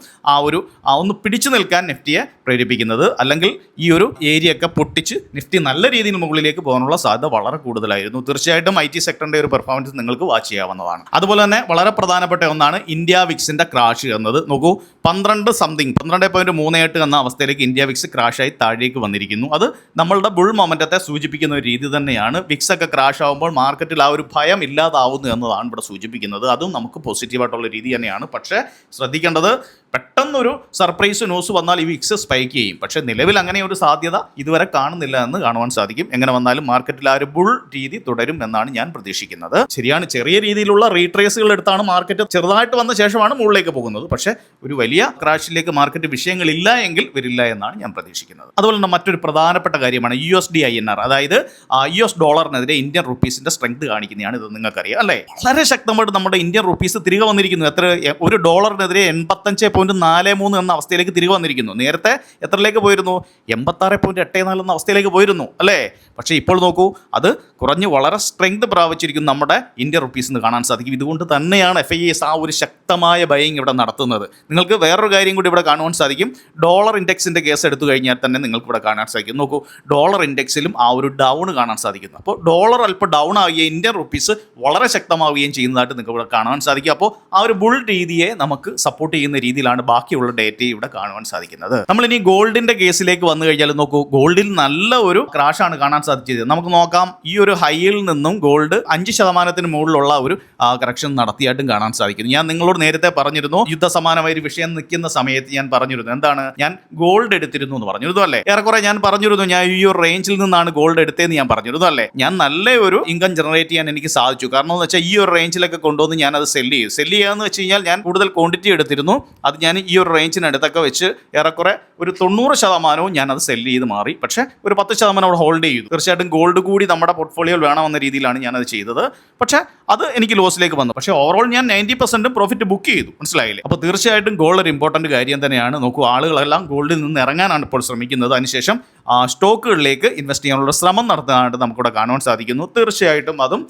ഒന്ന് പിടിച്ചു നിൽക്കാൻ നിഫ്റ്റിയെ പ്രേരിപ്പിക്കുന്നത്. അല്ലെങ്കിൽ ഈ ഒരു ഏരിയ ഒക്കെ പൊട്ടിച്ച് നിഫ്റ്റി നല്ല രീതിയിൽ മുകളിലേക്ക് പോകാനുള്ള സാധ്യത വളരെ കൂടുതലായിരുന്നു. തീർച്ചയായിട്ടും IT സെക്ടറിൻ്റെ ഒരു പെർഫോമൻസ് നിങ്ങൾക്ക് വാച്ച് ചെയ്യാവുന്നതാണ്. അതുപോലെ തന്നെ വളരെ പ്രധാനപ്പെട്ട ഒന്നാണ് ഇന്ത്യ വിക്സിൻ്റെ ക്രാഷ് എന്നത്. നോക്കൂ, 12.38 എന്ന അവസ്ഥയിലേക്ക് ഇന്ത്യ വിക്സ് ക്രാഷായി താഴേക്ക് വന്നിരിക്കുന്നു. അത് നമ്മളുടെ ബുൾ മൊമെന്റത്തെ സൂചിപ്പിക്കുന്ന ഒരു രീതി തന്നെയാണ്. വിക്സ് ഒക്കെ ക്രാഷ് ആകുമ്പോൾ മാർക്കറ്റിൽ ആ ഒരു ഭയം ഇല്ലാതാവുന്നു എന്നതാണ് ഇവിടെ സൂചിപ്പിക്കുന്നത്. അതും നമുക്ക് പോസിറ്റീവായിട്ടുള്ള രീതി തന്നെയാണ്. പക്ഷേ ശ്രദ്ധിക്കേണ്ടത്, പെട്ടെന്നൊരു സർപ്രൈസ് ന്യൂസ് വന്നാൽ ഈ വിക്സ് സ്പൈക്ക് ചെയ്യും. പക്ഷേ നിലവിൽ അങ്ങനെ ഒരു സാധ്യത ഇതുവരെ കാണുന്നില്ല എന്ന് കാണുവാൻ സാധിക്കും. എങ്ങനെ വന്നാലും മാർക്കറ്റിൽ ആ ഒരു ബുൾ രീതി തുടരും എന്നാണ് ഞാൻ പ്രതീക്ഷിക്കുന്നത്. ശരിയാണ്, ചെറിയ രീതിയിലുള്ള റീട്രേസുകൾ എടുത്താണ് മാർക്കറ്റ് ചെറുതായിട്ട് വന്ന ശേഷമാണ് മുകളിലേക്ക് പോകുന്നത്. പക്ഷേ ഒരു വലിയ ക്രാഷിലേക്ക് മാർക്കറ്റ് വിഷയങ്ങളില്ല എങ്കിൽ വരില്ല എന്നാണ് ഞാൻ പ്രതീക്ഷിക്കുന്നത്. അതുപോലെ തന്നെ മറ്റൊരു പ്രധാനപ്പെട്ട കാര്യമാണ് USD INR, അതായത് US ഡോളറിനെതിരെ ഇന്ത്യൻ റുപ്പീസിന്റെ സ്ട്രെങ്ത് കാണിക്കുന്നതാണ്. ഇത് നിങ്ങൾക്കറിയാം അല്ലേ? വളരെ ശക്തമായിട്ട് നമ്മുടെ ഇന്ത്യൻ റുപ്പീസ് തിരികെ വന്നിരിക്കുന്നു. എത്ര? ഒരു ഡോളറിനെതിരെ 85 86.43 എന്ന അവസ്ഥയിലേക്ക് തിരികെ വന്നിരിക്കുന്നു. നേരത്തെ എത്രയിലേക്ക് പോയിരുന്നു? 86.84 എന്ന അവസ്ഥയിലേക്ക് പോയിരുന്നു അല്ലേ? പക്ഷേ ഇപ്പോൾ നോക്കൂ, അത് കുറഞ്ഞ് വളരെ സ്ട്രെങ്ത് പ്രാപിച്ചിരിക്കുന്നു നമ്മുടെ ഇന്ത്യൻ റുപ്പീസ് എന്ന് കാണാൻ സാധിക്കും. ഇതുകൊണ്ട് തന്നെയാണ് FIS ആ ഒരു ശക്തമായ ബൈയിങ് ഇവിടെ നടത്തുന്നത്. നിങ്ങൾക്ക് വേറൊരു കാര്യം കൂടി ഇവിടെ കാണുവാൻ സാധിക്കും. ഡോളർ ഇൻഡെക്സിൻ്റെ കേസ് എടുത്തു കഴിഞ്ഞാൽ തന്നെ നിങ്ങൾക്ക് ഇവിടെ കാണാൻ സാധിക്കും. നോക്കൂ, ഡോളർ ഇൻഡെക്സിലും ആ ഒരു ഡൗൺ കാണാൻ സാധിക്കുന്നു. അപ്പോൾ ഡോളർ അല്പം ഡൗൺ ആവുകയും ഇന്ത്യൻ റുപ്പീസ് വളരെ ശക്തമാവുകയും ചെയ്യുന്നതായിട്ട് നിങ്ങൾക്ക് ഇവിടെ കാണാൻ സാധിക്കും. അപ്പോൾ ആ ഒരു ബുൾ രീതിയെ നമുക്ക് സപ്പോർട്ട് ചെയ്യുന്ന രീതിയിലാണ് ബാക്കിയുള്ള ഡേറ്റയെ ഇവിടെ കാണുവാൻ സാധിക്കുന്നത്. നമ്മളിനി ഗോൾഡിന്റെ കേസിലേക്ക് വന്നു കഴിഞ്ഞാൽ നോക്കൂ, ഗോൾഡിൽ നല്ല ഒരു ക്രാഷാണ് കാണാൻ സാധിച്ചത്. നമുക്ക് നോക്കാം, ഈ ഒരു ഹൈയിൽ നിന്നും ഗോൾഡ് 5% മുകളിലുള്ള ഒരു കറക്ഷൻ നടത്തിയായിട്ടും കാണാൻ സാധിക്കുന്നു. ഞാൻ നിങ്ങളോട് നേരത്തെ പറഞ്ഞിരുന്നു, യുദ്ധസമാനമായ ഒരു വിഷയം നിൽക്കുന്ന സമയത്ത് ഞാൻ പറഞ്ഞിരുന്നു, എന്താണ്, ഞാൻ ഗോൾഡ് എടുത്തിരുന്നു എന്ന് പറഞ്ഞിരുന്നു അല്ലേ? ഏറെക്കുറെ ഞാൻ പറഞ്ഞിരുന്നു, ഞാൻ ഈ ഒരു റേഞ്ചിൽ നിന്നാണ് ഗോൾഡ് എടുത്തതെന്ന് ഞാൻ പറഞ്ഞിരുന്നു അല്ലേ? ഞാൻ നല്ല ഒരു ഇൻകം ജനറേറ്റ് ചെയ്യാൻ എനിക്ക് സാധിച്ചു. കാരണം എന്ന് വെച്ചാൽ ഈ ഒരു റേഞ്ചിലൊക്കെ കൊണ്ടുവന്ന് ഞാൻ അത് സെല്ല് ചെയ്യാന്ന് വെച്ച് കഴിഞ്ഞാൽ ഞാൻ കൂടുതൽ ക്വാണ്ടിറ്റി എടുത്തിരുന്നു. അത് ഞാൻ ഈ ഒരു റേഞ്ചിനടുത്തൊക്കെ വെച്ച് ഏറെക്കുറെ ഒരു 90% ഞാൻ അത് സെല്ല് ചെയ്ത് മാറി. പക്ഷേ ഒരു 10% അവിടെ ഹോൾഡ് ചെയ്തു. തീർച്ചയായിട്ടും ഗോൾഡ് കൂടി നമ്മുടെ പോർട്ട്ഫോളിയോയിൽ വേണമെന്ന രീതിയിലാണ് ഞാനത് ചെയ്തത്. പക്ഷേ അത് എനിക്ക് ലോസിലേക്ക് വന്നു. പക്ഷേ ഓവറോൾ ഞാൻ 90% പ്രോഫിറ്റ് ബുക്ക് ചെയ്തു. മനസ്സിലായില്ലേ? അപ്പോൾ തീർച്ചയായിട്ടും ഗോൾഡ് ഒരു ഇമ്പോർട്ടൻറ്റ് കാര്യം തന്നെയാണ്. നോക്കൂ, ആളുകളെല്ലാം ഗോൾഡിൽ നിന്ന് ഇറങ്ങാനാണ് ഇപ്പോൾ ശ്രമിക്കുന്നത്. അതിനുശേഷം സ്റ്റോക്കുകളിലേക്ക് ഇൻവെസ്റ്റ് ചെയ്യാനുള്ള ശ്രമം നടത്താനായിട്ട് നമുക്കിവിടെ കാണുവാൻ സാധിക്കുന്നു. തീർച്ചയായിട്ടും അതും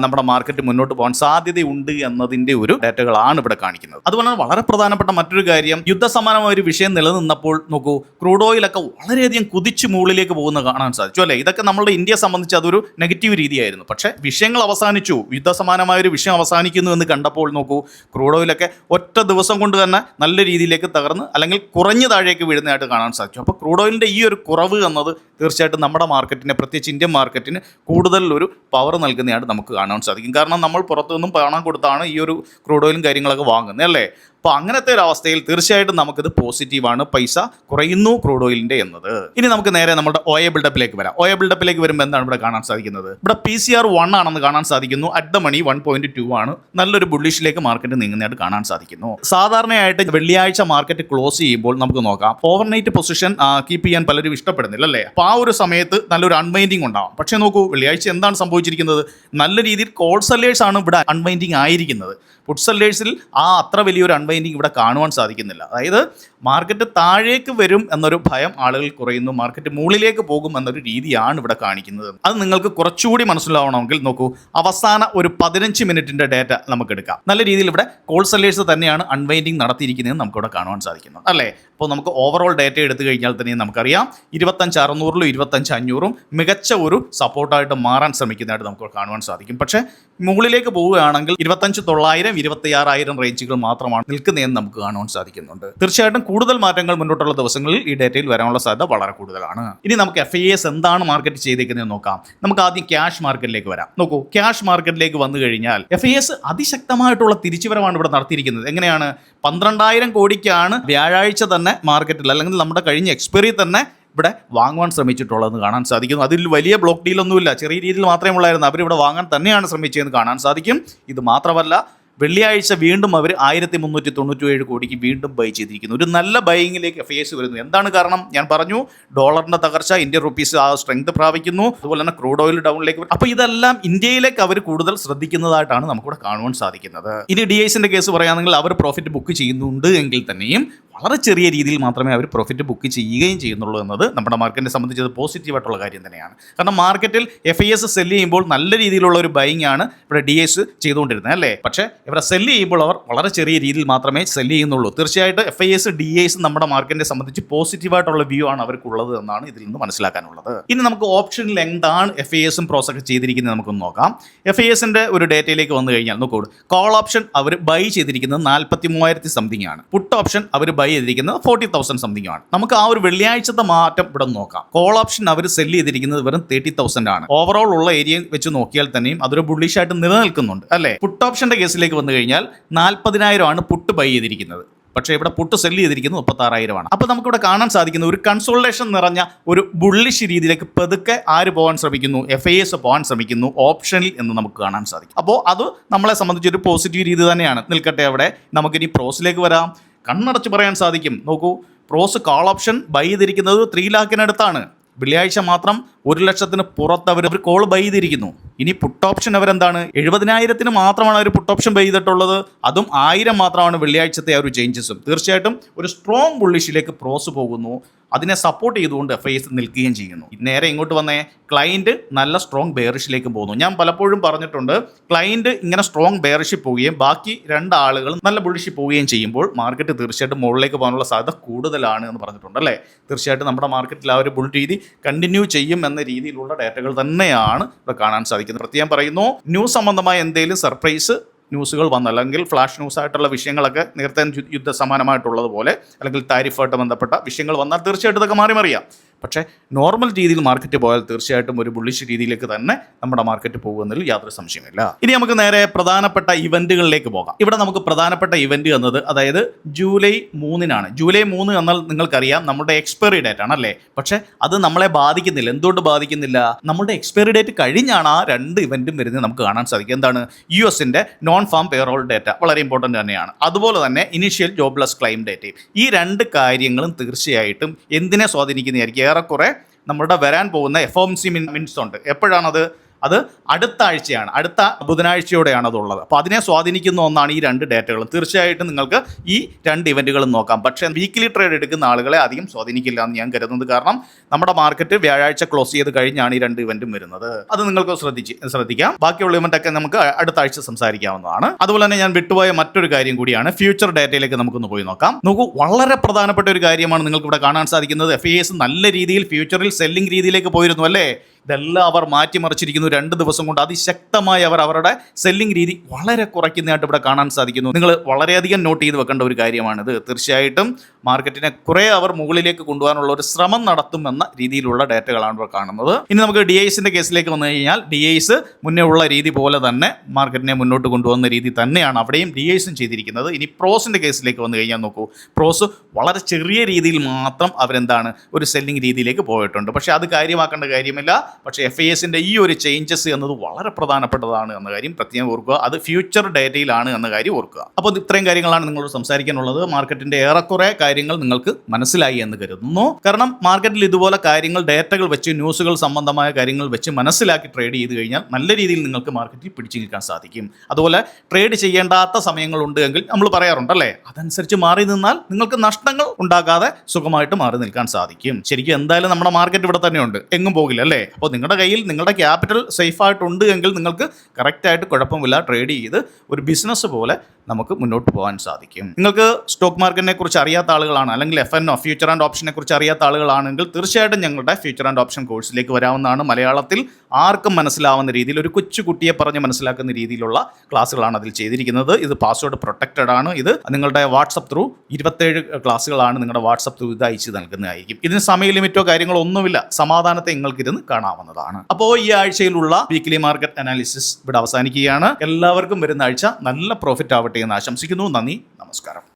നമ്മുടെ മാർക്കറ്റ് മുന്നോട്ട് പോകാൻ സാധ്യതയുണ്ട് എന്നതിൻ്റെ ഒരു ഡേറ്റകളാണ് ഇവിടെ കാണിക്കുന്നത്. അതുപോലെ വളരെ പ്രധാനപ്പെട്ട മറ്റൊരു കാര്യം, യുദ്ധസമാനമായ ഒരു വിഷയം നിലനിന്നപ്പോൾ നോക്കൂ, ക്രൂഡ് ഓയിലൊക്കെ വളരെയധികം കുതിച്ച് മുകളിലേക്ക് പോകുന്ന കാണാൻ സാധിച്ചു അല്ലേ? ഇതൊക്കെ നമ്മളുടെ ഇന്ത്യയെ സംബന്ധിച്ച് അതൊരു നെഗറ്റീവ് രീതിയായിരുന്നു. പക്ഷേ വിഷയങ്ങൾ അവസാനിച്ചു, യുദ്ധസമാനമായ ഒരു വിഷയം അവസാനിക്കുന്നു എന്ന് കണ്ടപ്പോൾ നോക്കൂ, ക്രൂഡ് ഓയിലൊക്കെ ഒറ്റ ദിവസം കൊണ്ട് തന്നെ നല്ല രീതിയിലേക്ക് തകർന്ന് അല്ലെങ്കിൽ കുറഞ്ഞ താഴേക്ക് വീഴുന്നതായിട്ട് കാണാൻ സാധിച്ചു. അപ്പോൾ ക്രൂഡ് ഓയിലിൻ്റെ ഈ ഒരു കുറവ് എന്നത് തീർച്ചയായിട്ടും നമ്മുടെ മാർക്കറ്റിനെ, പ്രത്യേകിച്ച് ഇന്ത്യൻ മാർക്കറ്റിന് കൂടുതൽ ഒരു പവർ നൽകുന്നതായിട്ട് നമുക്ക് കാണാൻ സാധിക്കും. കാരണം നമ്മൾ പുറത്തുനിന്നും പണം കൊടുത്താണ് ഈ ഒരു ക്രൂഡ് ഓയിലും കാര്യങ്ങളൊക്കെ വാങ്ങുന്നത് അല്ലേ? അപ്പോൾ അങ്ങനത്തെ ഒരു അവസ്ഥയിൽ തീർച്ചയായിട്ടും നമുക്കിത് പോസിറ്റീവാണ്, പൈസ കുറയുന്നു ക്രൂഡ് ഓയിലിൻ്റെ എന്നത്. ഇനി നമുക്ക് നേരെ നമ്മുടെ OA ബിൽഡപ്പിലേക്ക് വരാം. OA ബിൽഡപ്പിലേക്ക് വരുമ്പോൾ എന്താണ് ഇവിടെ കാണാൻ സാധിക്കുന്നത്? ഇവിടെ PCR 1 ആണെന്ന് കാണാൻ സാധിക്കുന്നു. അറ്റ് ദ മണി 1.2 ആണ്. നല്ലൊരു ബുള്ളിഷിലേക്ക് മാർക്കറ്റ് നീങ്ങുന്നതായിട്ട് കാണാൻ സാധിക്കുന്നു. സാധാരണയായിട്ട് വെള്ളിയാഴ്ച മാർക്കറ്റ് ക്ലോസ് ചെയ്യുമ്പോൾ നമുക്ക് നോക്കാം, ഓവർനൈറ്റ് പൊസിഷൻ കീപ്പ് ചെയ്യാൻ പലരും ഇഷ്ടപ്പെടുന്നില്ല അല്ലേ? അപ്പോൾ ആ ഒരു സമയത്ത് നല്ലൊരു അൺവൈൻഡിങ് ഉണ്ടാവും. പക്ഷേ നോക്കൂ, വെള്ളിയാഴ്ച എന്താണ് സംഭവിച്ചിരിക്കുന്നത്? നല്ല രീതിയിൽ കോൾ സെല്ലേഴ്സ് ആണ് ഇവിടെ അൺവൈൻഡിങ് ആയിരിക്കുന്നത്. പുട്ട് സെല്ലേഴ്സിൽ അത്ര വലിയൊരു അൺവൈൻഡിങ് ഇവിടെ കാണുവാൻ സാധിക്കുന്നില്ല. അതായത് മാർക്കറ്റ് താഴേക്ക് വരും എന്നൊരു ഭയം ആളുകൾ കുറയുന്നു, മാർക്കറ്റ് മുകളിലേക്ക് പോകും എന്നൊരു രീതിയാണ് ഇവിടെ കാണിക്കുന്നത്. അത് നിങ്ങൾക്ക് കുറച്ചുകൂടി മനസ്സിലാവണമെങ്കിൽ നോക്കൂ, അവസാന ഒരു 15 മിനിറ്റിൻ്റെ ഡേറ്റ നമുക്ക് എടുക്കാം. നല്ല രീതിയിൽ ഇവിടെ കോൾ സെല്ലേഴ്സ് തന്നെയാണ് അൺവൈൻഡിങ് നടത്തിയിരിക്കുന്നതെന്ന് നമുക്കിവിടെ കാണുവാൻ സാധിക്കുന്നു അല്ലേ? അപ്പോൾ നമുക്ക് ഓവറോൾ ഡേറ്റ എടുത്തു കഴിഞ്ഞാൽ തന്നെ നമുക്കറിയാം 25,600 25,500 മികച്ച ഒരു സപ്പോർട്ടായിട്ട് മാറാൻ ശ്രമിക്കുന്നതായിട്ട് നമുക്ക് കാണുവാൻ സാധിക്കും. പക്ഷേ മുകളിലേക്ക് പോവുകയാണെങ്കിൽ 25,900 26,000 റേഞ്ചുകൾ മാത്രമാണ് നിൽക്കുന്നതെന്ന് നമുക്ക് കാണുവാൻ സാധിക്കുന്നുണ്ട്. തീർച്ചയായിട്ടും കൂടുതൽ മാറ്റങ്ങൾ മുന്നോട്ടുള്ള ദിവസങ്ങളിൽ ഈ ഡേറ്റയിൽ വരാനുള്ള സാധ്യത വളരെ കൂടുതലാണ്. ഇനി നമുക്ക് FIS എന്താണ് മാർക്കറ്റ് ചെയ്തേക്കുന്നത് നോക്കാം. നമുക്ക് ആദ്യം ക്യാഷ് മാർക്കറ്റിലേക്ക് വരാം. നോക്കൂ, ക്യാഷ് മാർക്കറ്റിലേക്ക് വന്നു കഴിഞ്ഞാൽ FIS അതിശക്തമായിട്ടുള്ള തിരിച്ചുവരവാണ് ഇവിടെ നടത്തിയിരിക്കുന്നത്. എങ്ങനെയാണ്? 12,000 കോടിക്കാണ് വ്യാഴാഴ്ച തന്നെ മാർക്കറ്റിൽ, അല്ലെങ്കിൽ നമ്മുടെ കഴിഞ്ഞ എക്സ്പയറി തന്നെ ഇവിടെ വാങ്ങുവാൻ ശ്രമിച്ചിട്ടുള്ളതെന്ന് കാണാൻ സാധിക്കുന്നു. അതിൽ വലിയ ബ്ലോക്ക് ഡീലൊന്നുമില്ല, ചെറിയ രീതിയിൽ മാത്രമേ ഉള്ളായിരുന്നു. അവരിവിടെ വാങ്ങാൻ തന്നെയാണ് ശ്രമിച്ചതെന്ന് കാണാൻ സാധിക്കും. ഇത് മാത്രമല്ല, വെള്ളിയാഴ്ച വീണ്ടും അവർ 1,397 കോടിക്ക് വീണ്ടും ബൈ ചെയ്തിരിക്കുന്നു. ഒരു നല്ല ബൈയിങ്ങിലേക്ക് FIS വരുന്നു. എന്താണ് കാരണം? ഞാൻ പറഞ്ഞു, ഡോളറിന്റെ തകർച്ച, ഇന്ത്യൻ റുപ്പീസ് സ്ട്രെങ്ത് പ്രാപിക്കുന്നു, അതുപോലെ തന്നെ ക്രൂഡ് ഓയിൽ ഡൗണിലേക്ക്. അപ്പോൾ ഇതെല്ലാം ഇന്ത്യയിലേക്ക് അവർ കൂടുതൽ ശ്രദ്ധിക്കുന്നതായിട്ടാണ് നമുക്കിവിടെ കാണുവാൻ സാധിക്കുന്നത്. ഇനി DISന്റെ കേസ് പറയുകയാണെങ്കിൽ അവർ പ്രോഫിറ്റ് ബുക്ക് ചെയ്യുന്നുണ്ട് എങ്കിൽ തന്നെയും വളരെ ചെറിയ രീതിയിൽ മാത്രമേ അവർ പ്രോഫിറ്റ് ബുക്ക് ചെയ്യുകയും ചെയ്യുന്നുള്ളൂ എന്നത് നമ്മുടെ മാർക്കറ്റിനെ സംബന്ധിച്ച് പോസിറ്റീവായിട്ടുള്ള കാര്യം തന്നെയാണ്. കാരണം മാർക്കറ്റിൽ FIS സെല്ല് ചെയ്യുമ്പോൾ നല്ല രീതിയിലുള്ള ഒരു ബൈയിങ് ആണ് ഇവിടെ DIS ചെയ്തുകൊണ്ടിരുന്നത് അല്ലേ? പക്ഷേ ഇവിടെ സെല്ല് ചെയ്യുമ്പോൾ അവർ വളരെ ചെറിയ രീതിയിൽ മാത്രമേ സെല്ല് ചെയ്യുന്നുള്ളൂ. തീർച്ചയായിട്ടും FIS DIS നമ്മുടെ മാർക്കറ്റിനെ സംബന്ധിച്ച് പോസിറ്റീവായിട്ടുള്ള വ്യൂ ആണ് അവർക്കുള്ളത് എന്നാണ് ഇതിൽ നിന്ന് മനസ്സിലാക്കാനുള്ളത്. ഇനി നമുക്ക് ഓപ്ഷനിൽ എന്താണ് FISും പ്രോസസ് ചെയ്തിരിക്കുന്നത് നമുക്കൊന്ന് നോക്കാം. FISന്റെ ഒരു ഡേറ്റയിലേക്ക് വന്നു കഴിഞ്ഞാൽ നോക്കൂ, കോൾ ഓപ്ഷൻ അവർ ബൈ ചെയ്തിരിക്കുന്നത് 43,000 സംതിങ് ആണ്. പുട്ട് ഓപ്ഷൻ അവർ ബൈ ചെയ്തിരിക്കുന്നത് 40,000 സംതിങ് ആണ്. നമുക്ക് ആ ഒരു വെള്ളിയാഴ്ചത്തെ മാറ്റം ഇവിടെ നോക്കാം. കോൾ ഓപ്ഷൻ അവർ സെല്ല് ചെയ്തിരിക്കുന്നത് വെറും 30,000 ആണ്. ഓവറോൾ ഉള്ള ഏരിയ വെച്ച് നോക്കിയാൽ തന്നെയും അതൊരു ബുള്ളിഷ് ആയിട്ട് നിലനിൽക്കുന്നുണ്ട് അല്ലേ? പുട്ട് ഓപ്ഷന്റെ കേസിലേക്ക് വന്നു കഴിഞ്ഞാൽ 40,000 ആണ് പുട്ട് ബൈ ചെയ്തിരിക്കുന്നത്. പക്ഷേ ഇവിടെ പുട്ട് സെല്ല് ചെയ്തിരിക്കുന്നത് 36,000 ആണ്. അപ്പോൾ നമുക്കിവിടെ കാണാൻ സാധിക്കുന്ന ഒരു കൺസോൾട്ടേഷൻ നിറഞ്ഞ ഒരു ബുള്ളിഷ് രീതിയിലേക്ക് പതുക്കെ ആര് പോകാൻ ശ്രമിക്കുന്നു? FIS പോകാൻ ശ്രമിക്കുന്നു ഓപ്ഷനിൽ എന്ന് നമുക്ക് കാണാൻ സാധിക്കും. അപ്പോൾ അത് നമ്മളെ സംബന്ധിച്ചൊരു പോസിറ്റീവ് രീതി തന്നെയാണ്. നിൽക്കട്ടെ അവിടെ. നമുക്കിനി പ്രോസിലേക്ക് വരാം. കണ്ണടച്ച് പറയാൻ സാധിക്കും. നോക്കൂ, പ്രോസ് കോൾ ഓപ്ഷൻ ബൈ ചെയ്തിരിക്കുന്നത് 3 ലാഖിനടുത്താണ്. വെള്ളിയാഴ്ച മാത്രം 1,00,000 പുറത്ത് അവർ കോൾ ബൈ ചെയ്തിരിക്കുന്നു. ഇനി പുട്ട് ഓപ്ഷൻ അവരെന്താണ് 70,000 മാത്രമാണ് അവർ പുട്ട് ഓപ്ഷൻ ബൈ ചെയ്തിട്ടുള്ളത്. അതും 1000 മാത്രമാണ് വെള്ളിയാഴ്ചത്തെ ആ ഒരു ചേഞ്ചസും. തീർച്ചയായിട്ടും ഒരു സ്ട്രോങ് ബുള്ളിഷിലേക്ക് പ്രോസ് പോകുന്നു. അതിനെ സപ്പോർട്ട് ചെയ്തുകൊണ്ട് FIS നിൽക്കുകയും ചെയ്യുന്നു. നേരെ ഇങ്ങോട്ട് വന്നേ, ക്ലയൻറ്റ് നല്ല സ്ട്രോങ് ബെയറിഷിലേക്ക് പോകുന്നു. ഞാൻ പലപ്പോഴും പറഞ്ഞിട്ടുണ്ട്, ക്ലയൻറ്റ് ഇങ്ങനെ സ്ട്രോങ് ബെയറിഷിൽ പോവുകയും ബാക്കി 2 ആളുകൾ നല്ല ബുള്ളിഷിൽ പോവുകയും ചെയ്യുമ്പോൾ മാർക്കറ്റ് തീർച്ചയായിട്ടും മുകളിലേക്ക് പോകാനുള്ള സാധ്യത കൂടുതലാണ് എന്ന് പറഞ്ഞിട്ടുണ്ട് അല്ലേ. തീർച്ചയായിട്ടും നമ്മുടെ മാർക്കറ്റിൽ ആ ഒരു ബുൾ രീതി കണ്ടിന്യൂ ചെയ്യും എന്ന രീതിയിലുള്ള ഡേറ്റകൾ തന്നെയാണ് ഇവിടെ കാണാൻ സാധിക്കുന്നത്. പ്രത്യേകം പറയുന്നു, ന്യൂസ് സംബന്ധമായ എന്തെങ്കിലും സർപ്രൈസ് ന്യൂസുകൾ വന്ന, അല്ലെങ്കിൽ ഫ്ലാഷ് ന്യൂസ് ആയിട്ടുള്ള വിഷയങ്ങളൊക്കെ നേരത്തെ യുദ്ധ സമാനമായിട്ടുള്ളതുപോലെ അല്ലെങ്കിൽ താരിഫായിട്ട് ബന്ധപ്പെട്ട വിഷയങ്ങൾ വന്നാൽ തീർച്ചയായിട്ടും ഇതൊക്കെ മാറിമറിയാം. പക്ഷേ നോർമൽ രീതിയിൽ മാർക്കറ്റ് പോയാൽ തീർച്ചയായിട്ടും ഒരു ബുള്ളിഷ് രീതിയിലേക്ക് തന്നെ നമ്മുടെ മാർക്കറ്റ് പോകുന്നതിൽ യാതൊരു സംശയമില്ല. ഇനി നമുക്ക് നേരെ പ്രധാനപ്പെട്ട ഇവന്റുകളിലേക്ക് പോകാം. ഇവിടെ നമുക്ക് പ്രധാനപ്പെട്ട ഇവന്റ് എന്നത് അതായത് ജൂലൈ 3-നാണ്. ജൂലൈ 3 എന്നാൽ നിങ്ങൾക്കറിയാം നമ്മുടെ എക്സ്പയറി ഡേറ്റ് ആണ് അല്ലേ. പക്ഷേ അത് നമ്മളെ ബാധിക്കുന്നില്ല. എന്തുകൊണ്ട് ബാധിക്കുന്നില്ല? നമ്മുടെ എക്സ്പയറി ഡേറ്റ് കഴിഞ്ഞാണ് ആ 2 ഇവന്റും വരുന്നത് നമുക്ക് കാണാൻ സാധിക്കും. എന്താണ്? US-ന്റെ നോൺ ഫാം പേറോൾ ഡേറ്റ വളരെ ഇമ്പോർട്ടൻ്റ് തന്നെയാണ്. അതുപോലെ തന്നെ ഇനീഷ്യൽ ജോബ്ലെസ് ക്ലെയിം ഡേറ്റയും. ഈ 2 കാര്യങ്ങളും തീർച്ചയായിട്ടും എന്തിനെ സ്വാധീനിക്കുന്നതായിരിക്കും? ഏറെക്കുറെ നമ്മുടെ വരാൻ പോകുന്ന FOMC മിനിറ്റ്സ് ഉണ്ട്. എപ്പോഴാണത്? അത് അടുത്ത ആഴ്ചയാണ്, അടുത്ത ബുധനാഴ്ചയോടെയാണ് അതുള്ളത്. അപ്പോൾ അതിനെ സ്വാധീനിക്കുന്ന ഒന്നാണ് ഈ 2 ഡേറ്റകളും. തീർച്ചയായിട്ടും നിങ്ങൾക്ക് ഈ 2 ഇവൻറ്റുകളും നോക്കാം. പക്ഷേ വീക്കിലി ട്രേഡ് എടുക്കുന്ന ആളുകളെ അധികം സ്വാധീനിക്കില്ല എന്ന് ഞാൻ കരുതുന്നത്. കാരണം നമ്മുടെ മാർക്കറ്റ് വ്യാഴാഴ്ച ക്ലോസ് ചെയ്ത് കഴിഞ്ഞാണ് ഈ 2 ഇവൻറ്റും വരുന്നത്. അത് നിങ്ങൾക്ക് ശ്രദ്ധിക്കാം. ബാക്കിയുള്ള ഇവൻ്റൊക്കെ നമുക്ക് അടുത്ത ആഴ്ച സംസാരിക്കാവുന്നതാണ്. അതുപോലെ തന്നെ ഞാൻ വിട്ടുപോയ മറ്റൊരു കാര്യം കൂടിയാണ് ഫ്യൂച്ചർ ഡേറ്റയിലേക്ക് നമുക്കൊന്ന് പോയി നോക്കാം. നോക്കൂ, വളരെ പ്രധാനപ്പെട്ട ഒരു കാര്യമാണ് നിങ്ങൾക്ക് ഇവിടെ കാണാൻ സാധിക്കുന്നത്. FIS നല്ല രീതിയിൽ ഫ്യൂച്ചറിൽ സെല്ലിംഗ് രീതിയിലേക്ക് പോയിരുന്നു അല്ലേ. ഇതെല്ലാം അവർ മാറ്റിമറിച്ചിരിക്കുന്നു. 2 ദിവസം കൊണ്ട് അതിശക്തമായി അവർ അവരുടെ സെല്ലിംഗ് രീതി വളരെ കുറയ്ക്കുന്നതായിട്ട് ഇവിടെ കാണാൻ സാധിക്കുന്നു. നിങ്ങൾ വളരെയധികം നോട്ട് ചെയ്ത് വെക്കേണ്ട ഒരു കാര്യമാണിത്. തീർച്ചയായിട്ടും മാർക്കറ്റിനെ കുറേ അവർ മുകളിലേക്ക് കൊണ്ടുപോകാനുള്ള ഒരു ശ്രമം നടത്തുമെന്ന രീതിയിലുള്ള ഡേറ്റകളാണ് ഇവിടെ കാണുന്നത്. ഇനി നമുക്ക് DISന്റെ കേസിലേക്ക് വന്നു കഴിഞ്ഞാൽ DIS മുന്നേ ഉള്ള രീതി പോലെ തന്നെ മാർക്കറ്റിനെ മുന്നോട്ട് കൊണ്ടുപോകുന്ന രീതി തന്നെയാണ് അവിടെയും DISും ചെയ്തിരിക്കുന്നത്. ഇനി പ്രോസിൻ്റെ കേസിലേക്ക് വന്നു കഴിഞ്ഞാൽ നോക്കൂ, പ്രോസ് വളരെ ചെറിയ രീതിയിൽ മാത്രം അവരെന്താണ് ഒരു സെല്ലിംഗ് രീതിയിലേക്ക് പോയിട്ടുണ്ട്. പക്ഷേ അത് കാര്യമാക്കേണ്ട കാര്യമില്ല. പക്ഷേ FISന്റെ ഈ ഒരു ചേഞ്ചസ് എന്നത് വളരെ പ്രധാനപ്പെട്ടതാണ് എന്ന കാര്യം പ്രത്യേകം ഓർക്കുക. അത് ഫ്യൂച്ചർ ഡേറ്റയിലാണ് എന്ന കാര്യം ഓർക്കുക. അപ്പോൾ ഇത്രയും കാര്യങ്ങളാണ് നിങ്ങളോട് സംസാരിക്കാനുള്ളത്. മാർക്കറ്റിന്റെ ഏറെക്കുറെ കാര്യങ്ങൾ നിങ്ങൾക്ക് മനസ്സിലായി എന്ന് കരുതുന്നു. കാരണം മാർക്കറ്റിൽ ഇതുപോലെ കാര്യങ്ങൾ ഡേറ്റകൾ വെച്ച് ന്യൂസുകൾ സംബന്ധമായ കാര്യങ്ങൾ വെച്ച് മനസ്സിലാക്കി ട്രേഡ് ചെയ്ത് കഴിഞ്ഞാൽ നല്ല രീതിയിൽ നിങ്ങൾക്ക് മാർക്കറ്റിൽ പിടിച്ചു നിൽക്കാൻ സാധിക്കും. അതുപോലെ ട്രേഡ് ചെയ്യേണ്ടാത്ത സമയങ്ങളുണ്ട് എങ്കിൽ നമ്മൾ പറയാറുണ്ടല്ലേ, അതനുസരിച്ച് മാറി നിന്നാൽ നിങ്ങൾക്ക് നഷ്ടങ്ങൾ ഉണ്ടാകാതെ സുഖമായിട്ട് മാറി നിൽക്കാൻ സാധിക്കും. ശരിക്കും എന്തായാലും നമ്മുടെ മാർക്കറ്റ് ഇവിടെ തന്നെയുണ്ട്, എങ്ങും പോകില്ല അല്ലേ. അപ്പോൾ നിങ്ങളുടെ കയ്യിൽ നിങ്ങളുടെ ക്യാപിറ്റൽ സേഫായിട്ടുണ്ട് എങ്കിൽ നിങ്ങൾക്ക് കറക്റ്റായിട്ട് കുഴപ്പമില്ല ട്രേഡ് ചെയ്ത് ഒരു ബിസിനസ് പോലെ നമുക്ക് മുന്നോട്ട് പോകാൻ സാധിക്കും. നിങ്ങൾക്ക് സ്റ്റോക്ക് മാർക്കറ്റിനെ കുറിച്ച് അറിയാത്ത ആളുകളാണ്, അല്ലെങ്കിൽ FNO ഫ്യൂച്ചർ ആൻഡ് ഓപ്ഷനെ കുറിച്ച് അറിയാത്ത ആളുകളാണെങ്കിൽ തീർച്ചയായിട്ടും ഞങ്ങളുടെ ഫ്യൂച്ചർ ആൻഡ് ഓപ്ഷൻ കോഴ്സിലേക്ക് വരാവുന്നതാണ്. മലയാളത്തിൽ ആർക്കും മനസ്സിലാവുന്ന രീതിയിൽ ഒരു കൊച്ചുകുട്ടിയെ പറഞ്ഞ് മനസ്സിലാക്കുന്ന രീതിയിലുള്ള ക്ലാസ്സുകളാണ് അതിൽ ചെയ്തിരിക്കുന്നത്. ഇത് പാസ്വേഡ് പ്രൊട്ടക്റ്റഡ് ആണ്. ഇത് നിങ്ങളുടെ വാട്സപ്പ് ത്രൂ 27 ക്ലാസ്സുകളാണ് നിങ്ങളുടെ വാട്സപ്പ് ത്രൂ ഇത് അയച്ച് നൽകുന്നതായിരിക്കും. ഇതിന് സമയ ലിമിറ്റോ കാര്യങ്ങളോ ഒന്നുമില്ല. സമാധാനത്തെ നിങ്ങൾക്കിരുന്ന് കാണാവുന്നതാണ്. അപ്പോൾ ഈ ആഴ്ചയിലുള്ള വീക്ക്ലി മാർക്കറ്റ് അനാലിസിസ് ഇവിടെ അവസാനിക്കുകയാണ്. എല്ലാവർക്കും വരുന്ന ആഴ്ച നല്ല പ്രോഫിറ്റ് ആവട്ടെ എന്ന് ആശംസിക്കുന്നു. നന്ദി, നമസ്കാരം.